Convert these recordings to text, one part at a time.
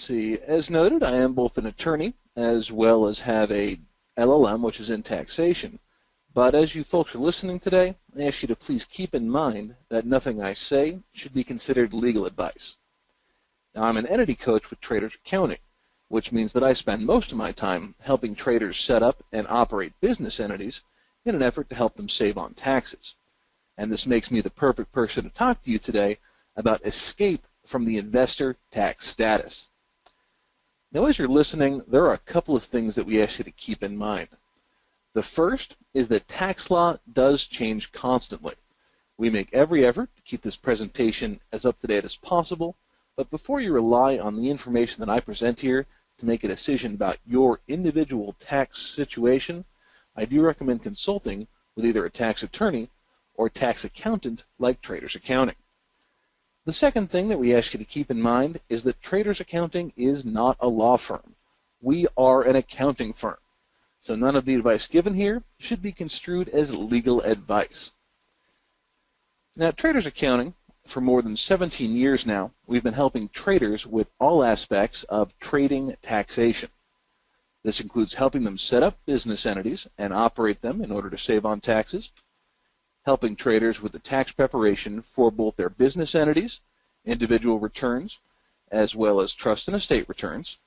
see, as noted, I am both an attorney as well as have a LLM, which is in taxation. But as you folks are listening today, I ask you to please keep in mind that nothing I say should be considered legal advice. Now, I'm an entity coach with Traders Accounting, which means that I spend most of my time helping traders set up and operate business entities in an effort to help them save on taxes. And this makes me the perfect person to talk to you today about escape from the investor tax status. Now, as you're listening, there are a couple of things that we ask you to keep in mind. The first is that tax law does change constantly. We make every effort to keep this presentation as up-to-date as possible, but before you rely on the information that I present here to make a decision about your individual tax situation, I do recommend consulting with either a tax attorney or a tax accountant like Traders Accounting. The second thing that we ask you to keep in mind is that Traders Accounting is not a law firm. We are an accounting firm. So none of the advice given here should be construed as legal advice. Now, at Traders Accounting, for more than 17 years now, we've been helping traders with all aspects of trading taxation. This includes helping them set up business entities and operate them in order to save on taxes, helping traders with the tax preparation for both their business entities, individual returns, as well as trust and estate returns.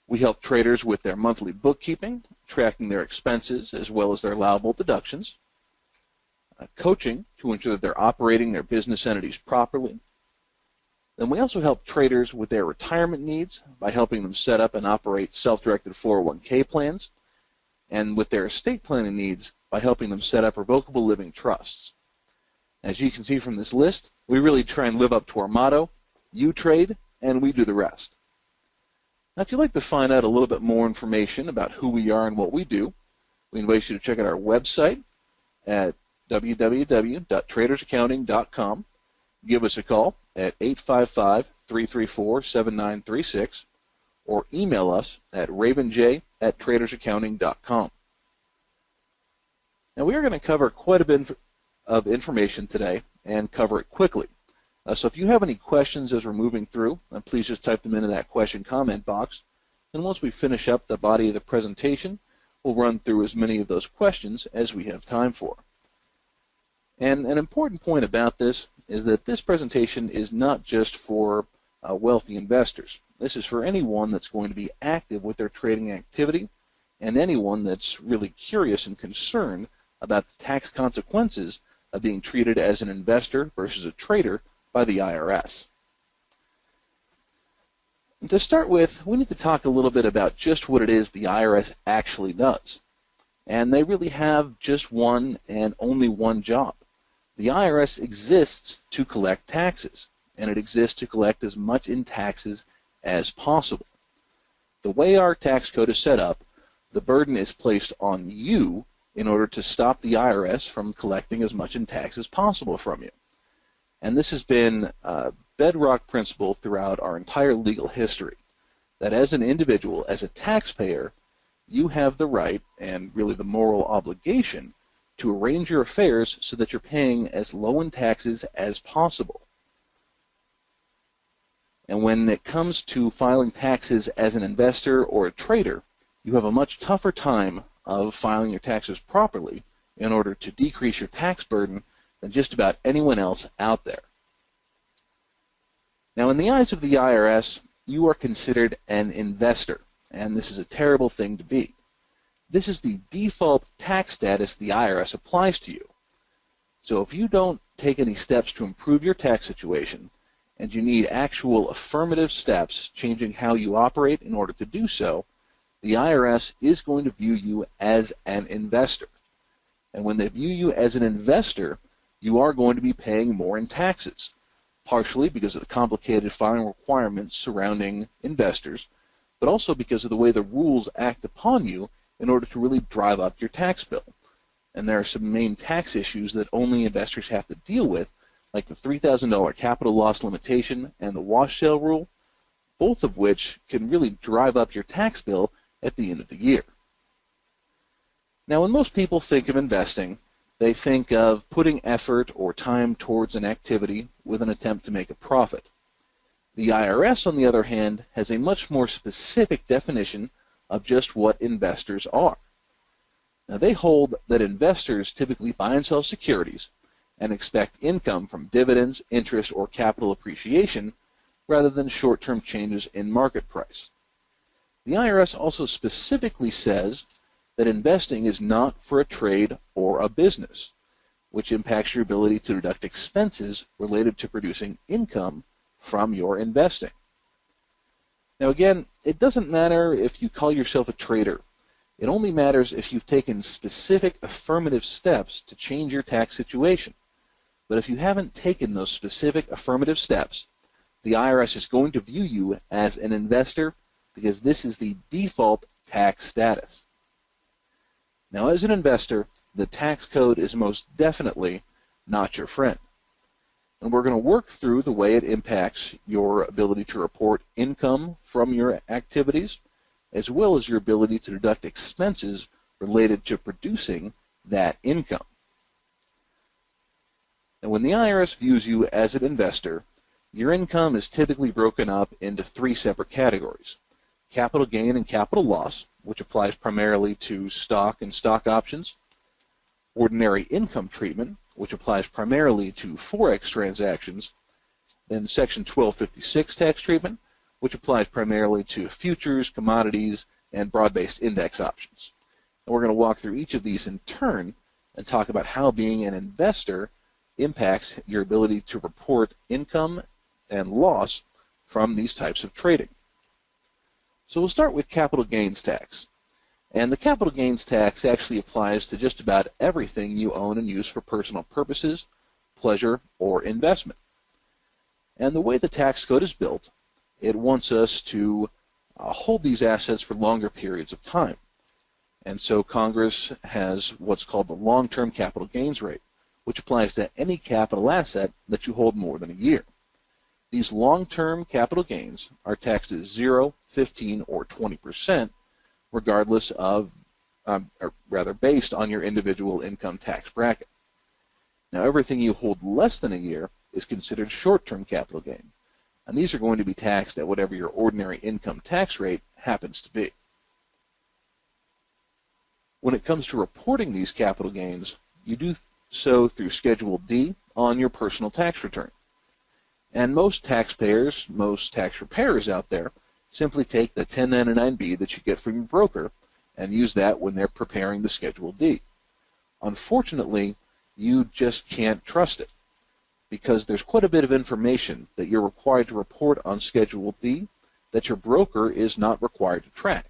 We help traders with their monthly bookkeeping, tracking their expenses, as well as their allowable deductions, coaching to ensure that they're operating their business entities properly. Then we also help traders with their retirement needs by helping them set up and operate self-directed 401k plans, and with their estate planning needs by helping them set up revocable living trusts. As you can see from this list, we really try and live up to our motto, you trade and we do the rest. Now, if you'd like to find out a little bit more information about who we are and what we do, we invite you to check out our website at www.tradersaccounting.com. Give us a call at 855-334-7936 or email us at ravenj@tradersaccounting.com. Now, we are going to cover quite a bit of information today and cover it quickly. So if you have any questions as we're moving through, please just type them into that question comment box. And once we finish up the body of the presentation, we'll run through as many of those questions as we have time for. And an important point about this is that this presentation is not just for wealthy investors. This is for anyone that's going to be active with their trading activity and anyone that's really curious and concerned about the tax consequences of being treated as an investor versus a trader by the IRS. And to start with, we need to talk a little bit about just what it is the IRS actually does. And they really have just one and only one job. The IRS exists to collect taxes, and it exists to collect as much in taxes as possible. The way our tax code is set up, the burden is placed on you in order to stop the IRS from collecting as much in tax as possible from you. And this has been a bedrock principle throughout our entire legal history, that as an individual, as a taxpayer, you have the right and really the moral obligation to arrange your affairs so that you're paying as low in taxes as possible. And when it comes to filing taxes as an investor or a trader, you have a much tougher time of filing your taxes properly in order to decrease your tax burden than just about anyone else out there. Now, in the eyes of the IRS, you are considered an investor, and this is a terrible thing to be. This is the default tax status the IRS applies to you. So if you don't take any steps to improve your tax situation, and you need actual affirmative steps changing how you operate in order to do so, the IRS is going to view you as an investor. And when they view you as an investor, you are going to be paying more in taxes, partially because of the complicated filing requirements surrounding investors, but also because of the way the rules act upon you in order to really drive up your tax bill. And there are some main tax issues that only investors have to deal with, like the $3,000 capital loss limitation and the wash sale rule, both of which can really drive up your tax bill at the end of the year. Now, when most people think of investing, they think of putting effort or time towards an activity with an attempt to make a profit. The IRS, on the other hand, has a much more specific definition of just what investors are. Now, they hold that investors typically buy and sell securities and expect income from dividends, interest, or capital appreciation rather than short-term changes in market price. The IRS also specifically says that investing is not for a trade or a business, which impacts your ability to deduct expenses related to producing income from your investing. Now again, it doesn't matter if you call yourself a trader. It only matters if you've taken specific affirmative steps to change your tax situation. But if you haven't taken those specific affirmative steps, the IRS is going to view you as an investor because this is the default tax status. Now, as an investor, the tax code is most definitely not your friend. And we're going to work through the way it impacts your ability to report income from your activities, as well as your ability to deduct expenses related to producing that income. And when the IRS views you as an investor, your income is typically broken up into three separate categories: capital gain and capital loss, which applies primarily to stock and stock options; ordinary income treatment, which applies primarily to Forex transactions; then Section 1256 tax treatment, which applies primarily to futures, commodities, and broad-based index options. And we're going to walk through each of these in turn and talk about how being an investor impacts your ability to report income and loss from these types of trading. So we'll start with capital gains tax. And the capital gains tax actually applies to just about everything you own and use for personal purposes, pleasure, or investment. And the way the tax code is built, it wants us to hold these assets for longer periods of time. And so Congress has what's called the long-term capital gains rate, which applies to any capital asset that you hold more than a year. These long-term capital gains are taxed at 0, 15, or 20%, regardless of, or rather based on your individual income tax bracket. Now, everything you hold less than a year is considered short-term capital gain, and these are going to be taxed at whatever your ordinary income tax rate happens to be. When it comes to reporting these capital gains, you do so through Schedule D on your personal tax return. And most taxpayers, most tax preparers out there, simply take the 1099-B that you get from your broker and use that when they're preparing the Schedule D. Unfortunately, you just can't trust it because there's quite a bit of information that you're required to report on Schedule D that your broker is not required to track.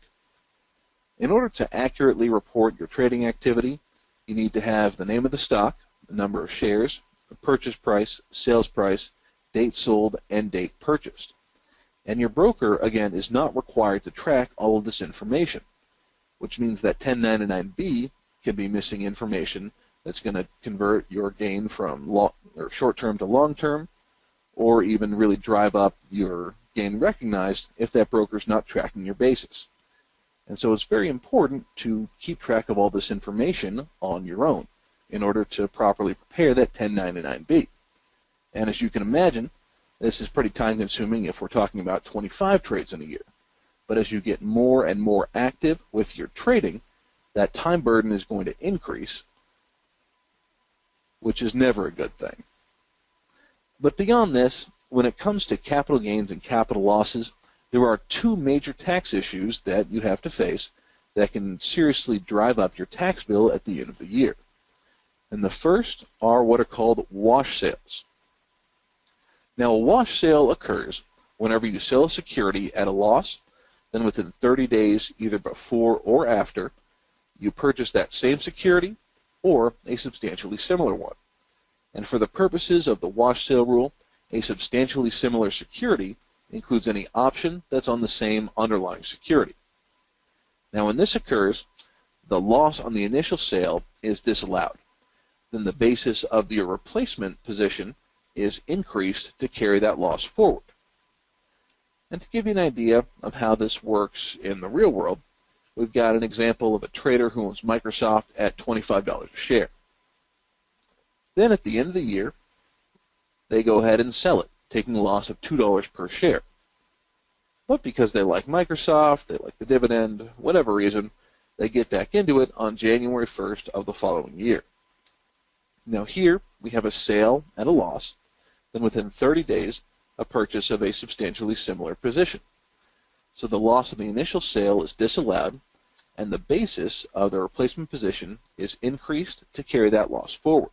In order to accurately report your trading activity, you need to have the name of the stock, the number of shares, the purchase price, sales price, date sold, and date purchased. And your broker, again, is not required to track all of this information, which means that 1099-B can be missing information that's going to convert your gain from short-term to long-term, or even really drive up your gain recognized if that broker is not tracking your basis. And so it's very important to keep track of all this information on your own in order to properly prepare that 1099-B. And as you can imagine, this is pretty time-consuming if we're talking about 25 trades in a year. But as you get more and more active with your trading, that time burden is going to increase, which is never a good thing. But beyond this, when it comes to capital gains and capital losses, there are two major tax issues that you have to face that can seriously drive up your tax bill at the end of the year. And the first are what are called wash sales. Now, a wash sale occurs whenever you sell a security at a loss, then within 30 days, either before or after, you purchase that same security or a substantially similar one. And for the purposes of the wash sale rule, a substantially similar security includes any option that's on the same underlying security. Now, when this occurs, the loss on the initial sale is disallowed. Then the basis of your replacement position is increased to carry that loss forward. And to give you an idea of how this works in the real world, we've got an example of a trader who owns Microsoft at $25 a share. Then at the end of the year, they go ahead and sell it taking a loss of $2 per share. But because they like Microsoft, they like the dividend, whatever reason, they get back into it on January 1st of the following year. Now here we have a sale at a loss, then within 30 days, a purchase of a substantially similar position. So the loss of the initial sale is disallowed, and the basis of the replacement position is increased to carry that loss forward.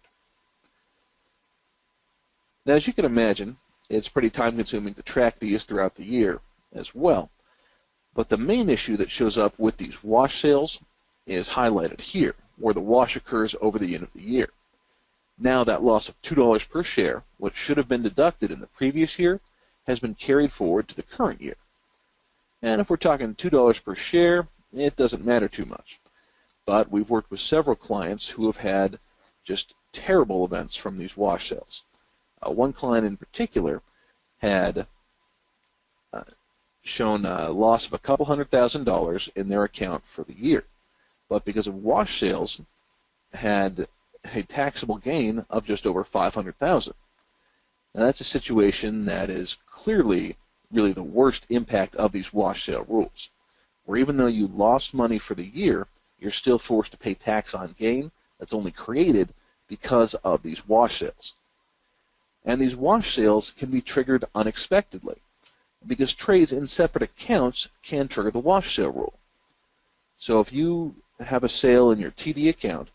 Now, as you can imagine, it's pretty time-consuming to track these throughout the year as well. But the main issue that shows up with these wash sales is highlighted here, where the wash occurs over the end of the year. Now that loss of $2 per share, which should have been deducted in the previous year, has been carried forward to the current year. And if we're talking $2 per share, it doesn't matter too much. But we've worked with several clients who have had just terrible events from these wash sales. One client in particular had shown a loss of a couple $100,000 in their account for the year, but because of wash sales, had a taxable gain of just over $500,000. Now that's a situation that is clearly really the worst impact of these wash sale rules, where even though you lost money for the year, you're still forced to pay tax on gain that's only created because of these wash sales. And these wash sales can be triggered unexpectedly, because trades in separate accounts can trigger the wash sale rule. So if you have a sale in your TD account,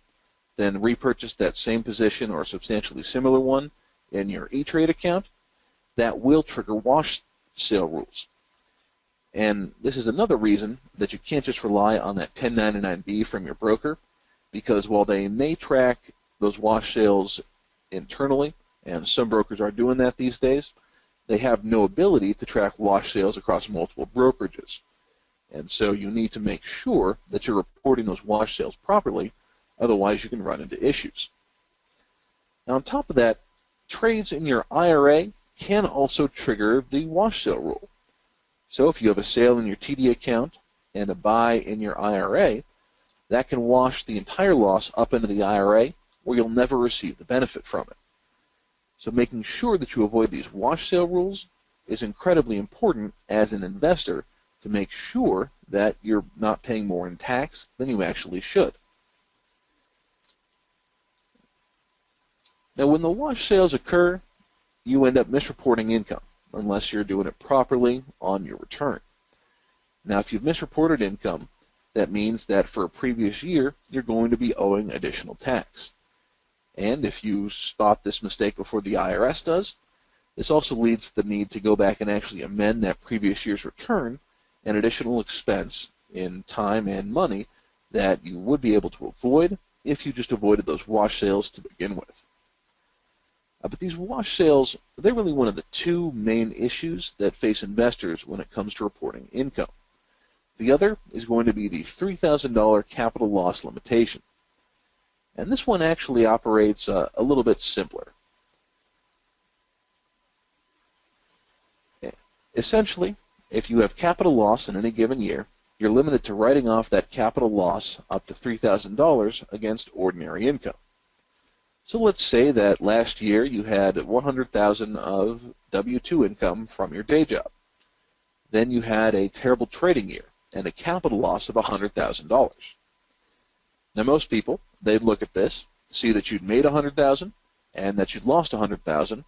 then repurchase that same position or a substantially similar one in your E-Trade account, that will trigger wash sale rules. And this is another reason that you can't just rely on that 1099-B from your broker, because while they may track those wash sales internally, and some brokers are doing that these days, they have no ability to track wash sales across multiple brokerages. And so you need to make sure that you're reporting those wash sales properly, otherwise you can run into issues. Now on top of that, trades in your IRA can also trigger the wash sale rule. So if you have a sale in your TD account and a buy in your IRA, that can wash the entire loss up into the IRA, where you'll never receive the benefit from it. So making sure that you avoid these wash sale rules is incredibly important as an investor to make sure that you're not paying more in tax than you actually should. Now when the wash sales occur, you end up misreporting income unless you're doing it properly on your return. Now if you've misreported income, that means that for a previous year you're going to be owing additional tax. And if you spot this mistake before the IRS does, this also leads to the need to go back and actually amend that previous year's return, an additional expense in time and money that you would be able to avoid if you just avoided those wash sales to begin with. But these wash sales, they're really one of the two main issues that face investors when it comes to reporting income. The other is going to be the $3,000 capital loss limitation. And this one actually operates a little bit simpler. Essentially, if you have capital loss in any given year, you're limited to writing off that capital loss up to $3,000 against ordinary income. So let's say that last year you had $100,000 of W-2 income from your day job. Then you had a terrible trading year and a capital loss of $100,000. Now most people, they'd look at this, see that you'd made $100,000 and that you'd lost $100,000,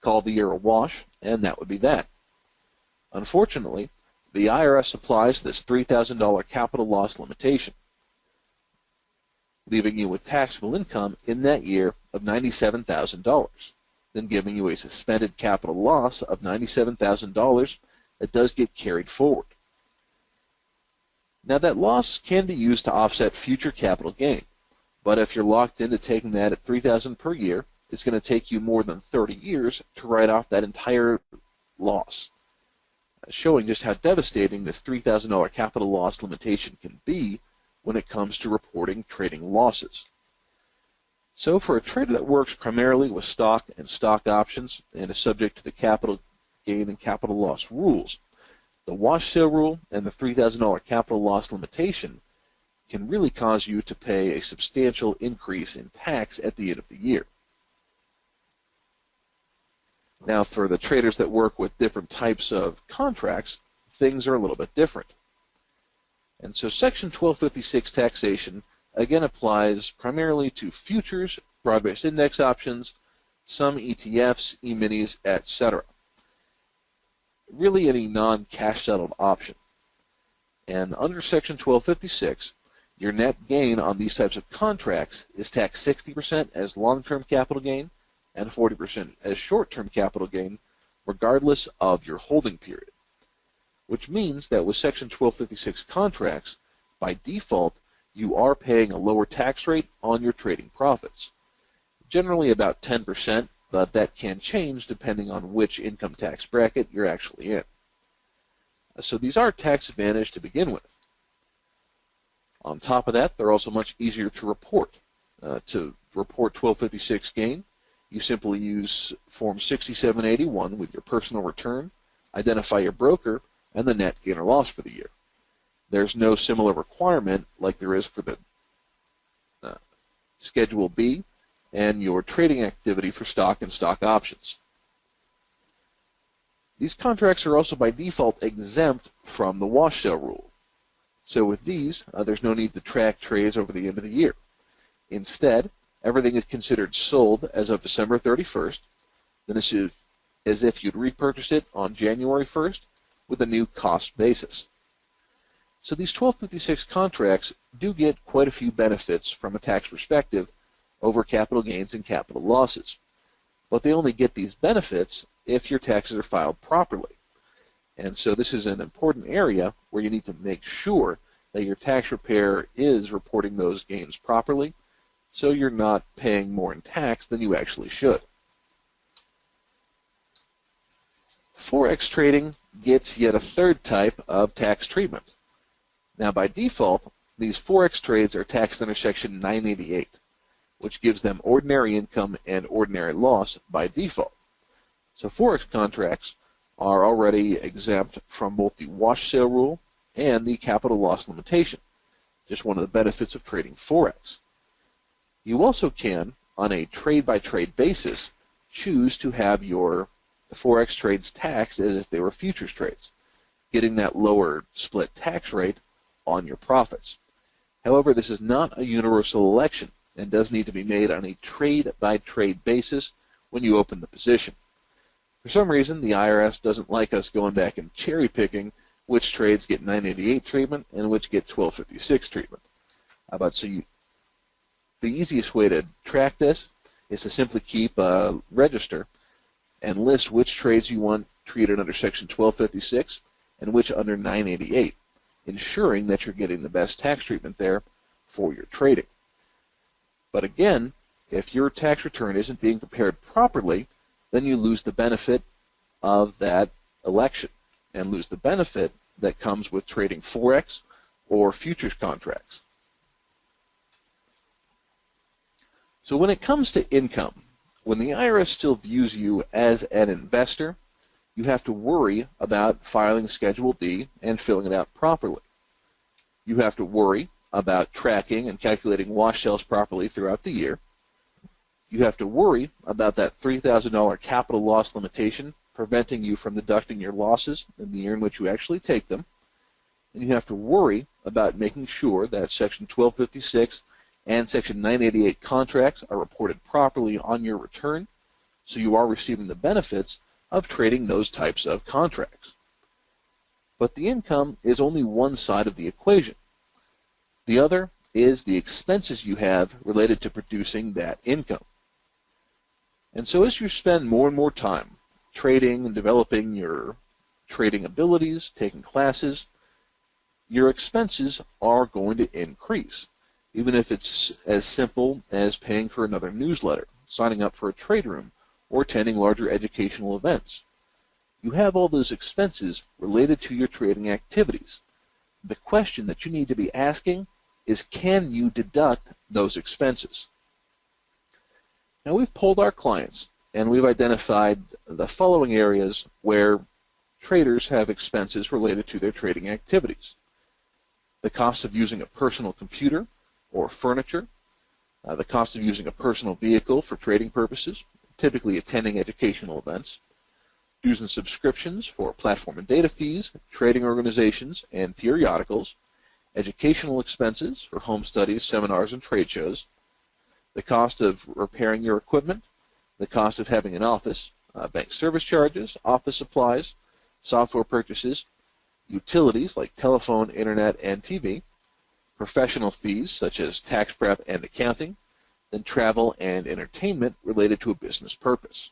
call the year a wash, and that would be that. Unfortunately, the IRS applies this $3,000 capital loss limitation, leaving you with taxable income in that year of $97,000, then giving you a suspended capital loss of $97,000 that does get carried forward. Now that loss can be used to offset future capital gain, but if you're locked into taking that at $3,000 per year, it's going to take you more than 30 years to write off that entire loss, showing just how devastating this $3,000 capital loss limitation can be when it comes to reporting trading losses. So for a trader that works primarily with stock and stock options and is subject to the capital gain and capital loss rules, the wash sale rule and the $3,000 capital loss limitation can really cause you to pay a substantial increase in tax at the end of the year. Now, for the traders that work with different types of contracts, things are a little bit different. And so Section 1256 taxation again applies primarily to futures, broad-based index options, some ETFs, E-minis, etc. Really any non-cash settled option. And under Section 1256, your net gain on these types of contracts is taxed 60% as long-term capital gain and 40% as short-term capital gain, regardless of your holding period. Which means that with Section 1256 contracts, by default, you are paying a lower tax rate on your trading profits. Generally about 10%, but that can change depending on which income tax bracket you're actually in. So these are tax advantaged to begin with. On top of that, they're also much easier to report. To report 1256 gain, you simply use Form 6781 with your personal return, identify your broker, and the net gain or loss for the year. There's no similar requirement like there is for the Schedule B and your trading activity for stock and stock options. These contracts are also by default exempt from the wash sale rule. So with these, there's no need to track trades over the end of the year. Instead, everything is considered sold as of December 31st, then it's as if you'd repurchased it on January 1st with a new cost basis. So these 1256 contracts do get quite a few benefits from a tax perspective over capital gains and capital losses. But they only get these benefits if your taxes are filed properly. And so this is an important area where you need to make sure that your tax preparer is reporting those gains properly, so you're not paying more in tax than you actually should. Forex trading gets yet a third type of tax treatment. Now, by default, these Forex trades are taxed under Section 988, which gives them ordinary income and ordinary loss by default. So Forex contracts are already exempt from both the wash sale rule and the capital loss limitation, just one of the benefits of trading Forex. You also can, on a trade-by-trade basis, choose to have your Forex trades taxed as if they were futures trades, getting that lower split tax rate on your profits. However, this is not a universal election and does need to be made on a trade-by-trade basis when you open the position. For some reason, the IRS doesn't like us going back and cherry-picking which trades get 988 treatment and which get 1256 treatment. The easiest way to track this is to simply keep a register and list which trades you want treated under Section 1256 and which under 988, ensuring that you're getting the best tax treatment there for your trading. But again, if your tax return isn't being prepared properly, then you lose the benefit of that election and lose the benefit that comes with trading Forex or futures contracts. So when it comes to income, when the IRS still views you as an investor, you have to worry about filing Schedule D and filling it out properly. You have to worry about tracking and calculating wash sales properly throughout the year. You have to worry about that $3,000 capital loss limitation preventing you from deducting your losses in the year in which you actually take them. And you have to worry about making sure that Section 1256 and Section 988 contracts are reported properly on your return, so you are receiving the benefits of trading those types of contracts. But the income is only one side of the equation. The other is the expenses you have related to producing that income. And so as you spend more and more time trading and developing your trading abilities, taking classes, your expenses are going to increase, even if it's as simple as paying for another newsletter, signing up for a trade room, or attending larger educational events. You have all those expenses related to your trading activities. The question that you need to be asking is, can you deduct those expenses? Now, we've polled our clients, and we've identified the following areas where traders have expenses related to their trading activities. The cost of using a personal computer or furniture, the cost of using a personal vehicle for trading purposes, typically attending educational events, dues and subscriptions for platform and data fees, trading organizations, and periodicals, educational expenses for home studies, seminars, and trade shows, the cost of repairing your equipment, the cost of having an office, bank service charges, office supplies, software purchases, utilities like telephone, internet, and TV, professional fees such as tax prep and accounting, then travel and entertainment related to a business purpose.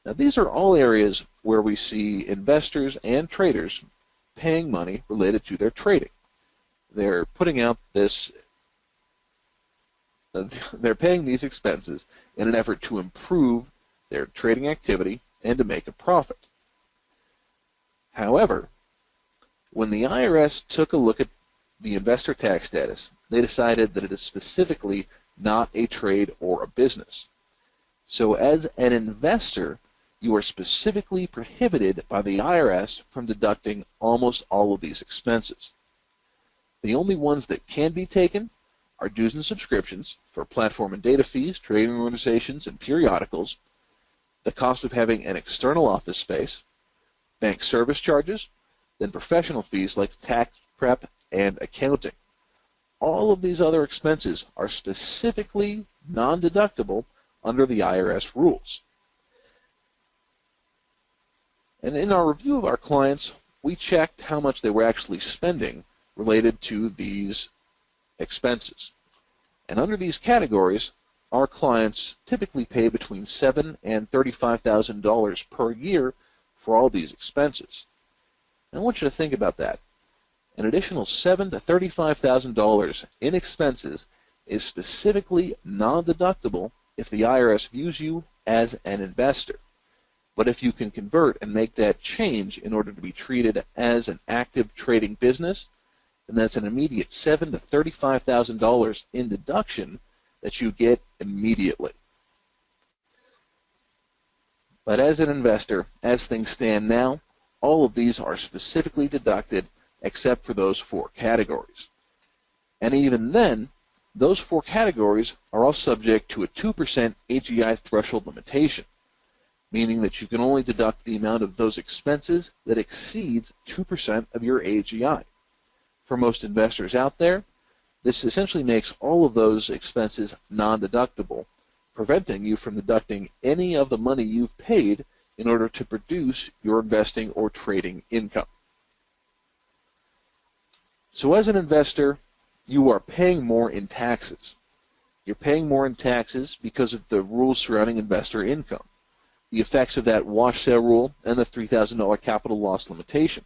Now, these are all areas where we see investors and traders paying money related to their trading. They're putting out this, they're paying these expenses in an effort to improve their trading activity and to make a profit. However, when the IRS took a look at the investor tax status, they decided that it is specifically not a trade or a business. So as an investor, you are specifically prohibited by the IRS from deducting almost all of these expenses. The only ones that can be taken are dues and subscriptions for platform and data fees, trading organizations, and periodicals, the cost of having an external office space, bank service charges, then professional fees like tax prep and accounting. All of these other expenses are specifically non-deductible under the IRS rules. And in our review of our clients, we checked how much they were actually spending related to these expenses. And under these categories, our clients typically pay between $7,000 and $35,000 per year for all these expenses. And I want you to think about that. An additional $7,000 to $35,000 in expenses is specifically non-deductible if the IRS views you as an investor. But if you can convert and make that change in order to be treated as an active trading business, then that's an immediate $7,000 to $35,000 in deduction that you get immediately. But as an investor, as things stand now, all of these are specifically deducted except for those 4 categories. And even then, those 4 categories are all subject to a 2% AGI threshold limitation, meaning that you can only deduct the amount of those expenses that exceeds 2% of your AGI. For most investors out there, this essentially makes all of those expenses non-deductible, preventing you from deducting any of the money you've paid in order to produce your investing or trading income. So as an investor, you are paying more in taxes. You're paying more in taxes because of the rules surrounding investor income, the effects of that wash sale rule, and the $3,000 capital loss limitation.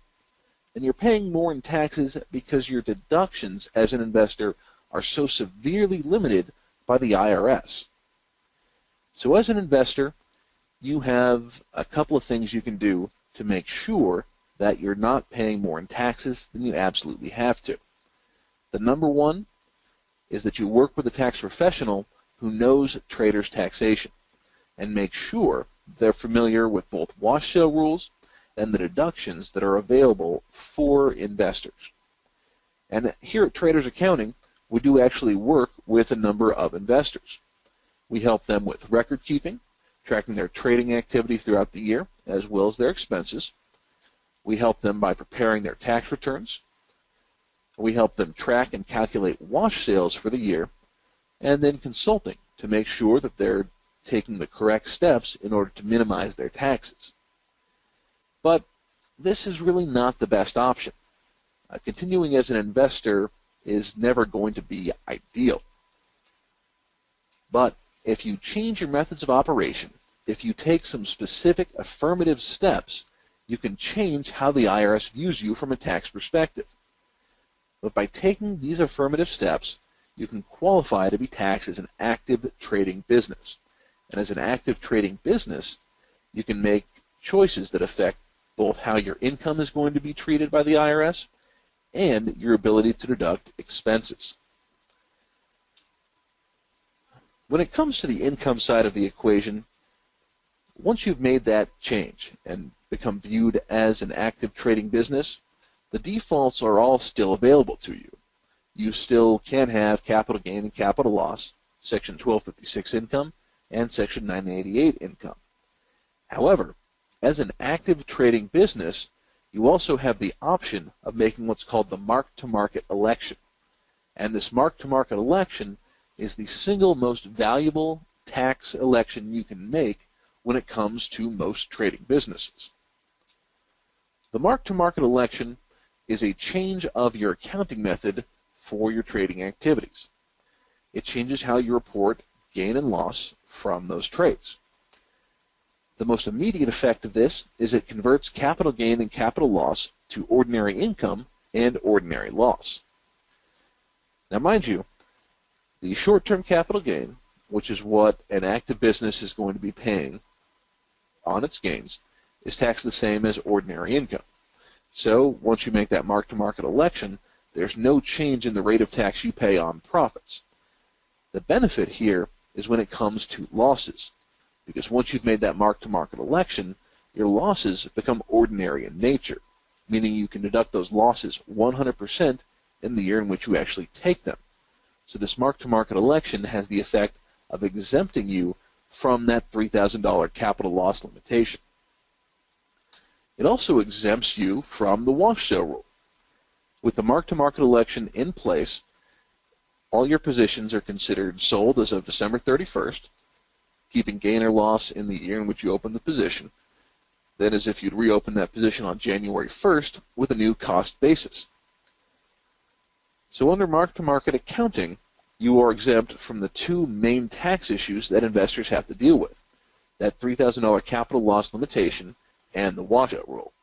And you're paying more in taxes because your deductions as an investor are so severely limited by the IRS. So as an investor, you have a couple of things you can do to make sure that you're not paying more in taxes than you absolutely have to. The number one is that you work with a tax professional who knows traders' taxation and make sure they're familiar with both wash sale rules and the deductions that are available for investors. And here at Traders Accounting, we do actually work with a number of investors. We help them with record keeping, tracking their trading activity throughout the year, as well as their expenses. We help them by preparing their tax returns. We help them track and calculate wash sales for the year, and then consulting to make sure that they're taking the correct steps in order to minimize their taxes. But this is really not the best option. Continuing as an investor is never going to be ideal. But if you change your methods of operation, if you take some specific affirmative steps, you can change how the IRS views you from a tax perspective. But by taking these affirmative steps, you can qualify to be taxed as an active trading business. And as an active trading business, you can make choices that affect both how your income is going to be treated by the IRS and your ability to deduct expenses. When it comes to the income side of the equation, once you've made that change and become viewed as an active trading business, the defaults are all still available to you. You still can have capital gain and capital loss, Section 1256 income, and Section 988 income. However, As an active trading business, you also have the option of making what's called the mark-to-market election. And this mark-to-market election is the single most valuable tax election you can make when it comes to most trading businesses. The mark-to-market election is a change of your accounting method for your trading activities. It changes how you report gain and loss from those trades. The most immediate effect of this is it converts capital gain and capital loss to ordinary income and ordinary loss. Now, mind you, the short-term capital gain, which is what an active business is going to be paying on its gains, is taxed the same as ordinary income. So once you make that mark-to-market election, there's no change in the rate of tax you pay on profits. The benefit here is when it comes to losses, because once you've made that mark-to-market election, your losses become ordinary in nature, meaning you can deduct those losses 100% in the year in which you actually take them. So this mark-to-market election has the effect of exempting you from that $3,000 capital loss limitation. It also exempts you from the wash sale rule. With the mark-to-market election in place, all your positions are considered sold as of December 31st, keeping gain or loss in the year in which you open the position, then as if you'd reopen that position on January 1st with a new cost basis. So under mark-to-market accounting, you are exempt from the two main tax issues that investors have to deal with, that $3,000 capital loss limitation and the washout rule.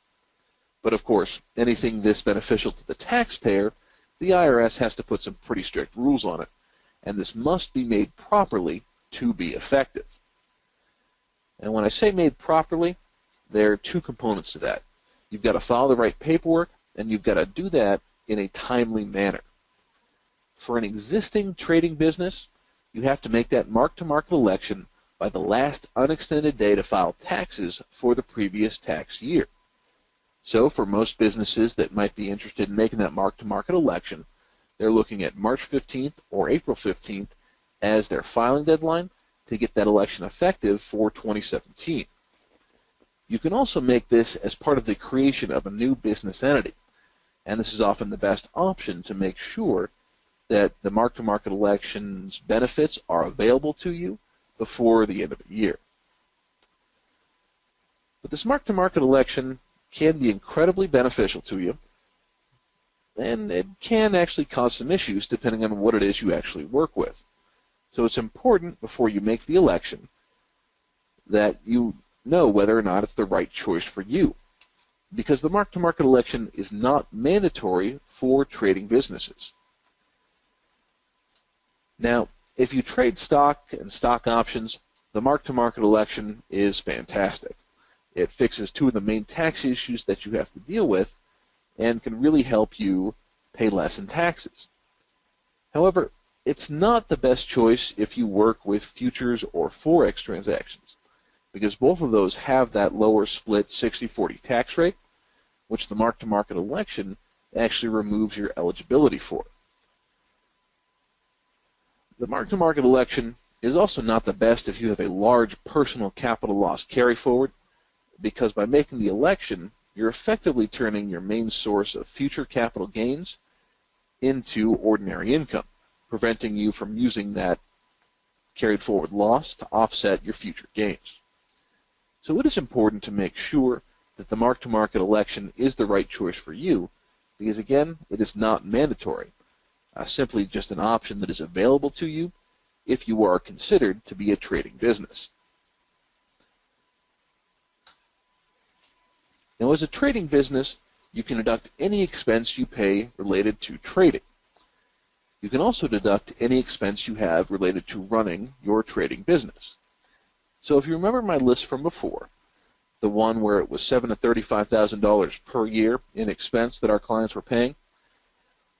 But of course, anything this beneficial to the taxpayer, the IRS has to put some pretty strict rules on it, and this must be made properly to be effective. And when I say made properly, there are two components to that. You've got to file the right paperwork, and you've got to do that in a timely manner. For an existing trading business, you have to make that mark-to-market election by the last unextended day to file taxes for the previous tax year. So for most businesses that might be interested in making that mark-to-market election, they're looking at March 15th or April 15th as their filing deadline to get that election effective for 2017. You can also make this as part of the creation of a new business entity, and this is often the best option to make sure that the mark-to-market election's benefits are available to you before the end of the year. But this mark-to-market election can be incredibly beneficial to you, and it can actually cause some issues depending on what it is you actually work with. So it's important before you make the election that you know whether or not it's the right choice for you, because the mark-to-market election is not mandatory for trading businesses. Now, if you trade stock and stock options, the mark-to-market election is fantastic. It fixes two of the main tax issues that you have to deal with and can really help you pay less in taxes. However, it's not the best choice if you work with futures or Forex transactions, because both of those have that lower split 60-40 tax rate, which the mark-to-market election actually removes your eligibility for. The mark-to-market election is also not the best if you have a large personal capital loss carryforward, because by making the election, you're effectively turning your main source of future capital gains into ordinary income, preventing you from using that carried forward loss to offset your future gains. So it is important to make sure that the mark-to-market election is the right choice for you, because again, it is not mandatory. Simply just an option that is available to you if you are considered to be a trading business. Now, as a trading business, you can deduct any expense you pay related to trading. You can also deduct any expense you have related to running your trading business. So if you remember my list from before, the one where it was $7,000 to $35,000 per year in expense that our clients were paying,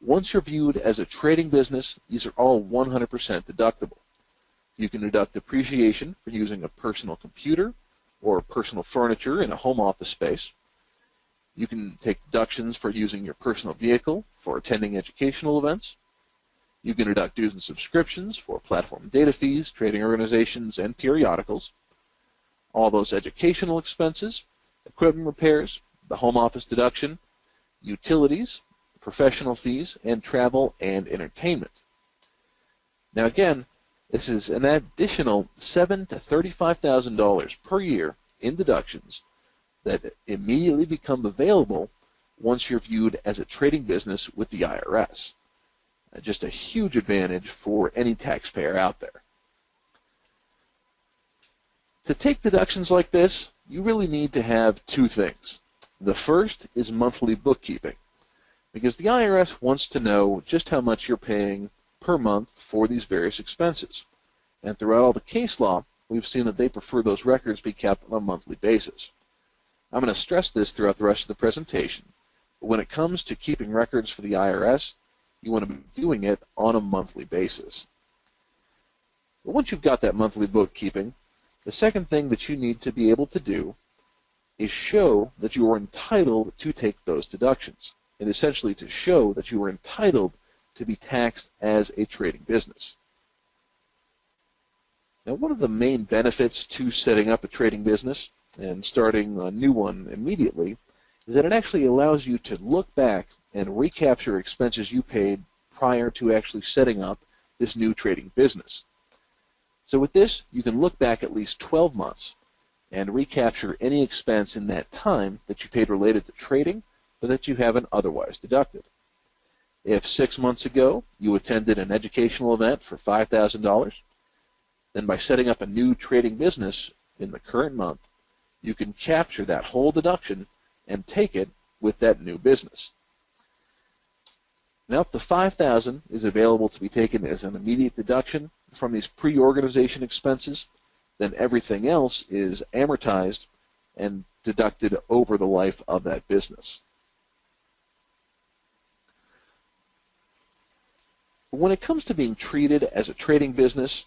once you're viewed as a trading business, these are all 100% deductible. You can deduct depreciation for using a personal computer or personal furniture in a home office space. You can take deductions for using your personal vehicle for attending educational events. You can deduct dues and subscriptions for platform data fees, trading organizations, and periodicals. All those educational expenses equipment repairs, the home office deduction, utilities, professional fees, and travel and entertainment. Now again, this is an additional $7,000 to $35,000 per year in deductions that immediately become available once you're viewed as a trading business with the IRS. Just a huge advantage for any taxpayer out there. To take deductions like this, you really need to have two things. The first is monthly bookkeeping, because the IRS wants to know just how much you're paying per month for these various expenses. And throughout all the case law, we've seen that they prefer those records be kept on a monthly basis. I'm going to stress this throughout the rest of the presentation, but when it comes to keeping records for the IRS, you want to be doing it on a monthly basis. But once you've got that monthly bookkeeping, the second thing that you need to be able to do is show that you are entitled to take those deductions, and essentially to show that you are entitled to be taxed as a trading business. Now, one of the main benefits to setting up a trading business and starting a new one immediately is that it actually allows you to look back and recapture expenses you paid prior to actually setting up this new trading business. So with this, you can look back at least 12 months and recapture any expense in that time that you paid related to trading, but that you haven't otherwise deducted. If 6 months ago you attended an educational event for $5,000, then by setting up a new trading business in the current month, you can capture that whole deduction and take it with that new business. Now up to $5,000 is available to be taken as an immediate deduction from these pre-organization expenses. Then everything else is amortized and deducted over the life of that business. When it comes to being treated as a trading business,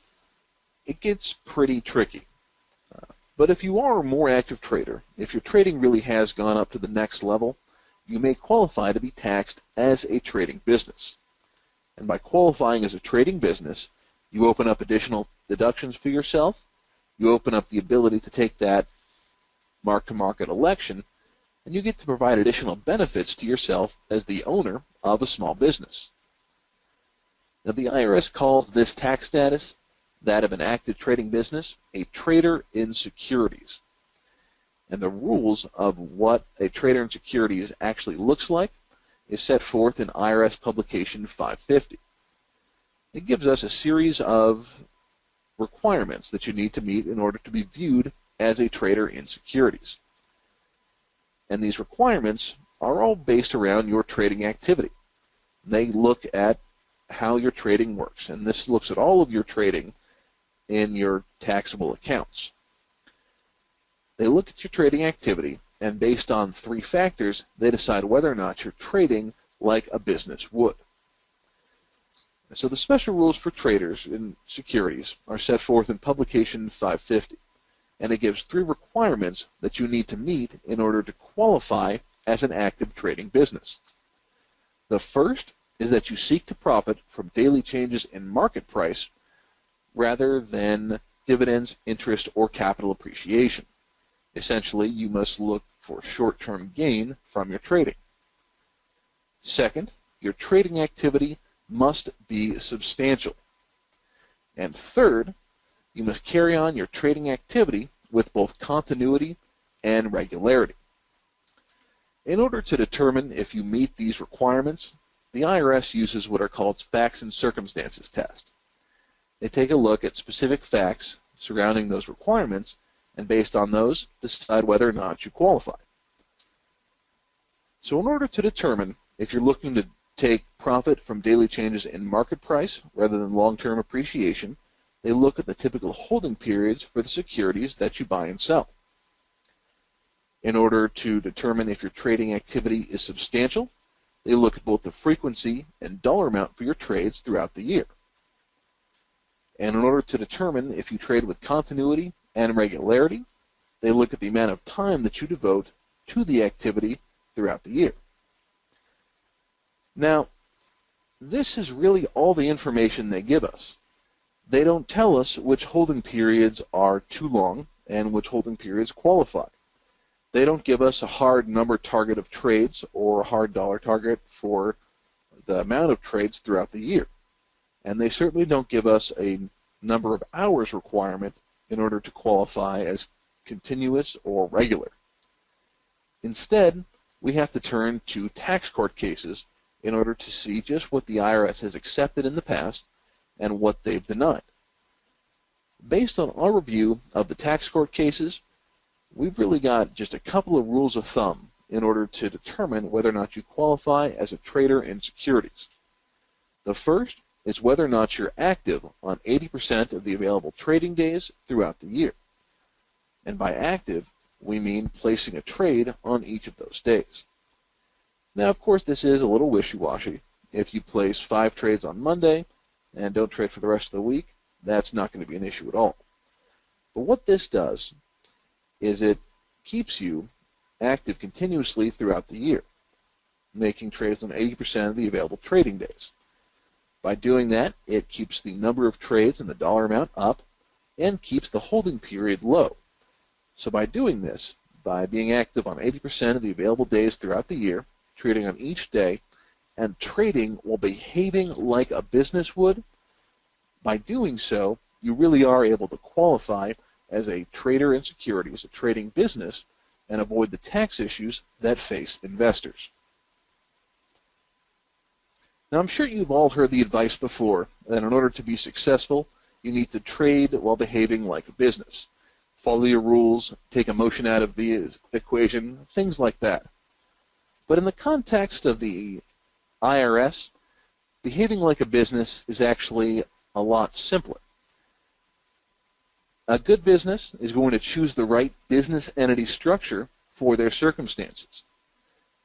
it gets pretty tricky. But if you are a more active trader, if your trading really has gone up to the next level, you may qualify to be taxed as a trading business. And by qualifying as a trading business, you open up additional deductions for yourself, you open up the ability to take that mark-to-market election, and you get to provide additional benefits to yourself as the owner of a small business. Now, the IRS calls this tax status, that of an active trading business, a trader in securities. And the rules of what a trader in securities actually looks like is set forth in IRS Publication 550. It gives us a series of requirements that you need to meet in order to be viewed as a trader in securities. And these requirements are all based around your trading activity. They look at how your trading works, and this looks at all of your trading in your taxable accounts. They look at your trading activity, and based on 3 factors, they decide whether or not you're trading like a business would. So the special rules for traders in securities are set forth in Publication 550, and it gives 3 requirements that you need to meet in order to qualify as an active trading business. The first is that you seek to profit from daily changes in market price rather than dividends, interest, or capital appreciation. Essentially, you must look for short-term gain from your trading. Second, your trading activity must be substantial. And third, you must carry on your trading activity with both continuity and regularity. In order to determine if you meet these requirements, the IRS uses what are called facts and circumstances test. They take a look at specific facts surrounding those requirements, and based on those, decide whether or not you qualify. So in order to determine if you're looking to take profit from daily changes in market price rather than long-term appreciation, they look at the typical holding periods for the securities that you buy and sell. In order to determine if your trading activity is substantial, they look at both the frequency and dollar amount for your trades throughout the year. And in order to determine if you trade with continuity and regularity, they look at the amount of time that you devote to the activity throughout the year. Now, this is really all the information they give us. They don't tell us which holding periods are too long and which holding periods qualify. They don't give us a hard number target of trades or a hard dollar target for the amount of trades throughout the year. And they certainly don't give us a number of hours requirement in order to qualify as continuous or regular. Instead, we have to turn to tax court cases in order to see just what the IRS has accepted in the past and what they've denied. Based on our review of the tax court cases, we've really got just a couple of rules of thumb in order to determine whether or not you qualify as a trader in securities. The first is whether or not you're active on 80% of the available trading days throughout the year. And by active, we mean placing a trade on each of those days. Now, of course, this is a little wishy-washy. If you place 5 trades on Monday and don't trade for the rest of the week, that's not going to be an issue at all. But what this does is it keeps you active continuously throughout the year, making trades on 80% of the available trading days. By doing that, it keeps the number of trades and the dollar amount up and keeps the holding period low. So by doing this, by being active on 80% of the available days throughout the year, trading on each day, and trading while behaving like a business would, by doing so, you really are able to qualify as a trader in securities, a trading business, and avoid the tax issues that face investors. Now, I'm sure you've all heard the advice before that in order to be successful, you need to trade while behaving like a business. Follow your rules, take emotion out of the equation, things like that. But in the context of the IRS, behaving like a business is actually a lot simpler. A good business is going to choose the right business entity structure for their circumstances.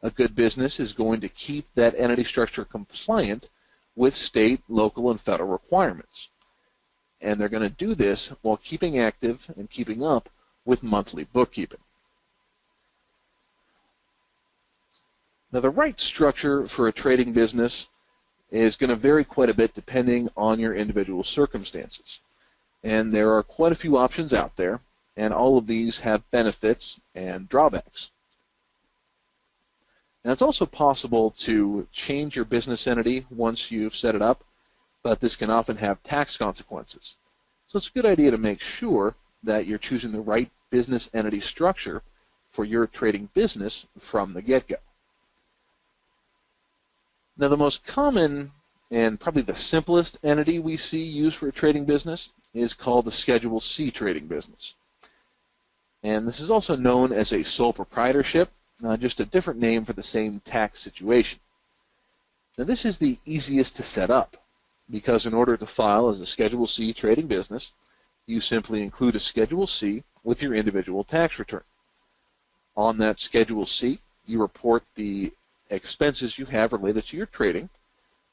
A good business is going to keep that entity structure compliant with state, local, and federal requirements. And they're going to do this while keeping active and keeping up with monthly bookkeeping. Now, the right structure for a trading business is going to vary quite a bit depending on your individual circumstances. And there are quite a few options out there, and all of these have benefits and drawbacks. Now, it's also possible to change your business entity once you've set it up, but this can often have tax consequences. So it's a good idea to make sure that you're choosing the right business entity structure for your trading business from the get-go. Now, the most common and probably the simplest entity we see used for a trading business is called the Schedule C trading business. And this is also known as a sole proprietorship, just a different name for the same tax situation. Now, this is the easiest to set up because in order to file as a Schedule C trading business, you simply include a Schedule C with your individual tax return. On that Schedule C, you report the expenses you have related to your trading,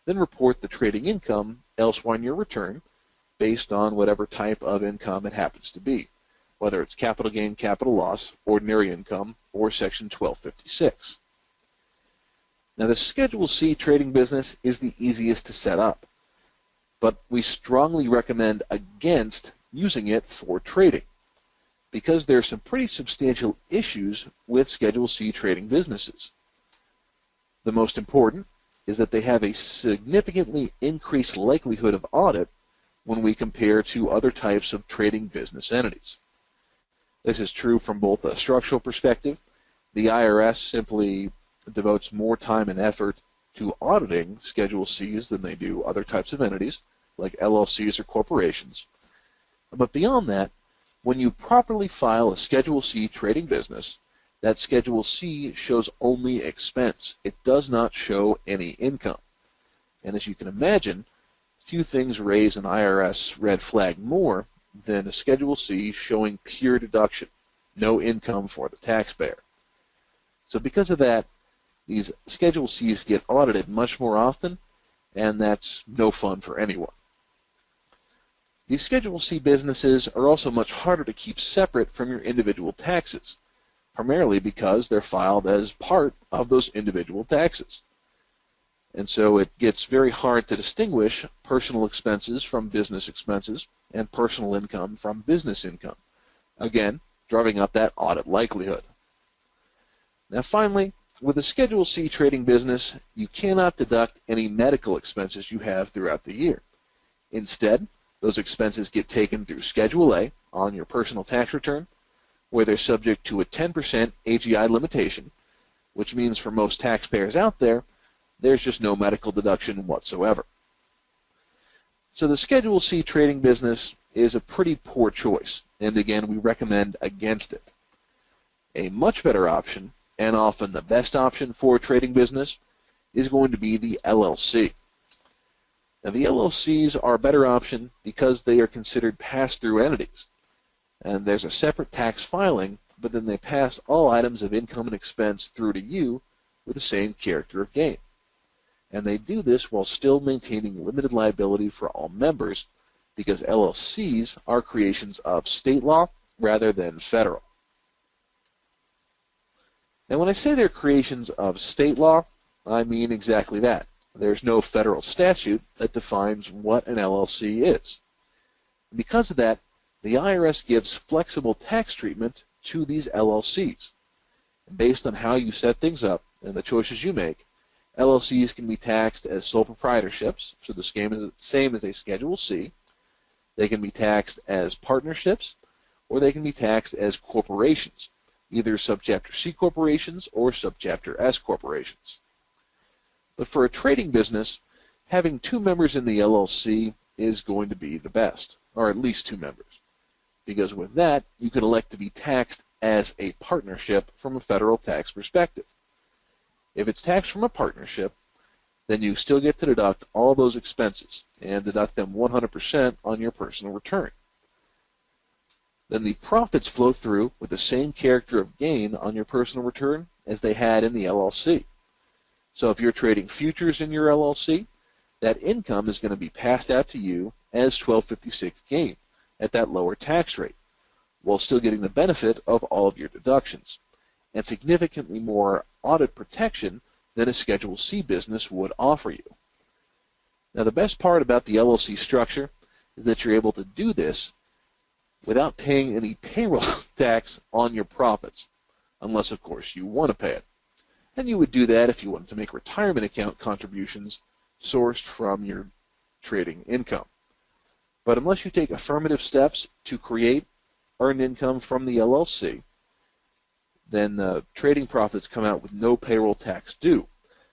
then report the trading income elsewhere on your return based on whatever type of income it happens to be, whether it's capital gain, capital loss, ordinary income, or Section 1256. Now, the Schedule C trading business is the easiest to set up, but we strongly recommend against using it for trading because there are some pretty substantial issues with Schedule C trading businesses. The most important is that they have a significantly increased likelihood of audit when we compare to other types of trading business entities. This is true from both a structural perspective. The IRS simply devotes more time and effort to auditing Schedule Cs than they do other types of entities, like LLCs or corporations. But beyond that, when you properly file a Schedule C trading business, that Schedule C shows only expense. It does not show any income. And as you can imagine, few things raise an IRS red flag more than a Schedule C showing pure deduction, no income for the taxpayer. So because of that, these Schedule Cs get audited much more often, and that's no fun for anyone. These Schedule C businesses are also much harder to keep separate from your individual taxes, primarily because they're filed as part of those individual taxes. And so it gets very hard to distinguish personal expenses from business expenses and personal income from business income, again, driving up that audit likelihood. Now finally, with a Schedule C trading business, you cannot deduct any medical expenses you have throughout the year. Instead, those expenses get taken through Schedule A on your personal tax return, where they're subject to a 10% AGI limitation, which means for most taxpayers out there, there's just no medical deduction whatsoever. So the Schedule C trading business is a pretty poor choice, and again, we recommend against it. A much better option, and often the best option for a trading business, is going to be the LLC. Now, the LLCs are a better option because they are considered pass-through entities, and there's a separate tax filing, but then they pass all items of income and expense through to you with the same character of gain. And they do this while still maintaining limited liability for all members, because LLCs are creations of state law rather than federal. Now, when I say they're creations of state law, I mean exactly that. There's no federal statute that defines what an LLC is. Because of that, the IRS gives flexible tax treatment to these LLCs. Based on how you set things up and the choices you make, LLCs can be taxed as sole proprietorships, so the same as a Schedule C. They can be taxed as partnerships, or they can be taxed as corporations, either Subchapter C corporations or Subchapter S corporations. But for a trading business, having 2 members in the LLC is going to be the best, or at least 2 members, because with that, you can elect to be taxed as a partnership from a federal tax perspective. If it's taxed from a partnership, then you still get to deduct all those expenses and deduct them 100% on your personal return. Then the profits flow through with the same character of gain on your personal return as they had in the LLC. So if you're trading futures in your LLC, that income is going to be passed out to you as 1256 gain at that lower tax rate, while still getting the benefit of all of your deductions, and significantly more audit protection than a Schedule C business would offer you. Now, the best part about the LLC structure is that you're able to do this without paying any payroll tax on your profits, unless, of course, you want to pay it. And you would do that if you wanted to make retirement account contributions sourced from your trading income. But unless you take affirmative steps to create earned income from the LLC, then the trading profits come out with no payroll tax due,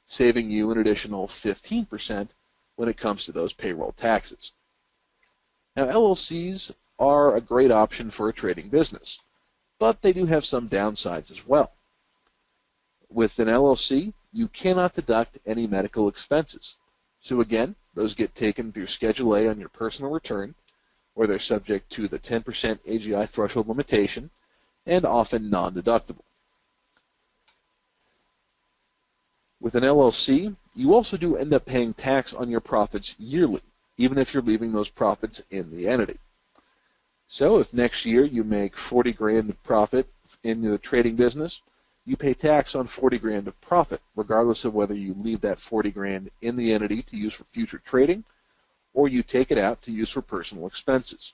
saving you an additional 15% when it comes to those payroll taxes. Now, LLCs are a great option for a trading business, but they do have some downsides as well. With an LLC, you cannot deduct any medical expenses. So again, those get taken through Schedule A on your personal return, where they're subject to the 10% AGI threshold limitation and often non-deductible. With an LLC, you also do end up paying tax on your profits yearly, even if you're leaving those profits in the entity. So if next year you make 40 grand of profit in the trading business, you pay tax on 40 grand of profit, regardless of whether you leave that 40 grand in the entity to use for future trading, or you take it out to use for personal expenses.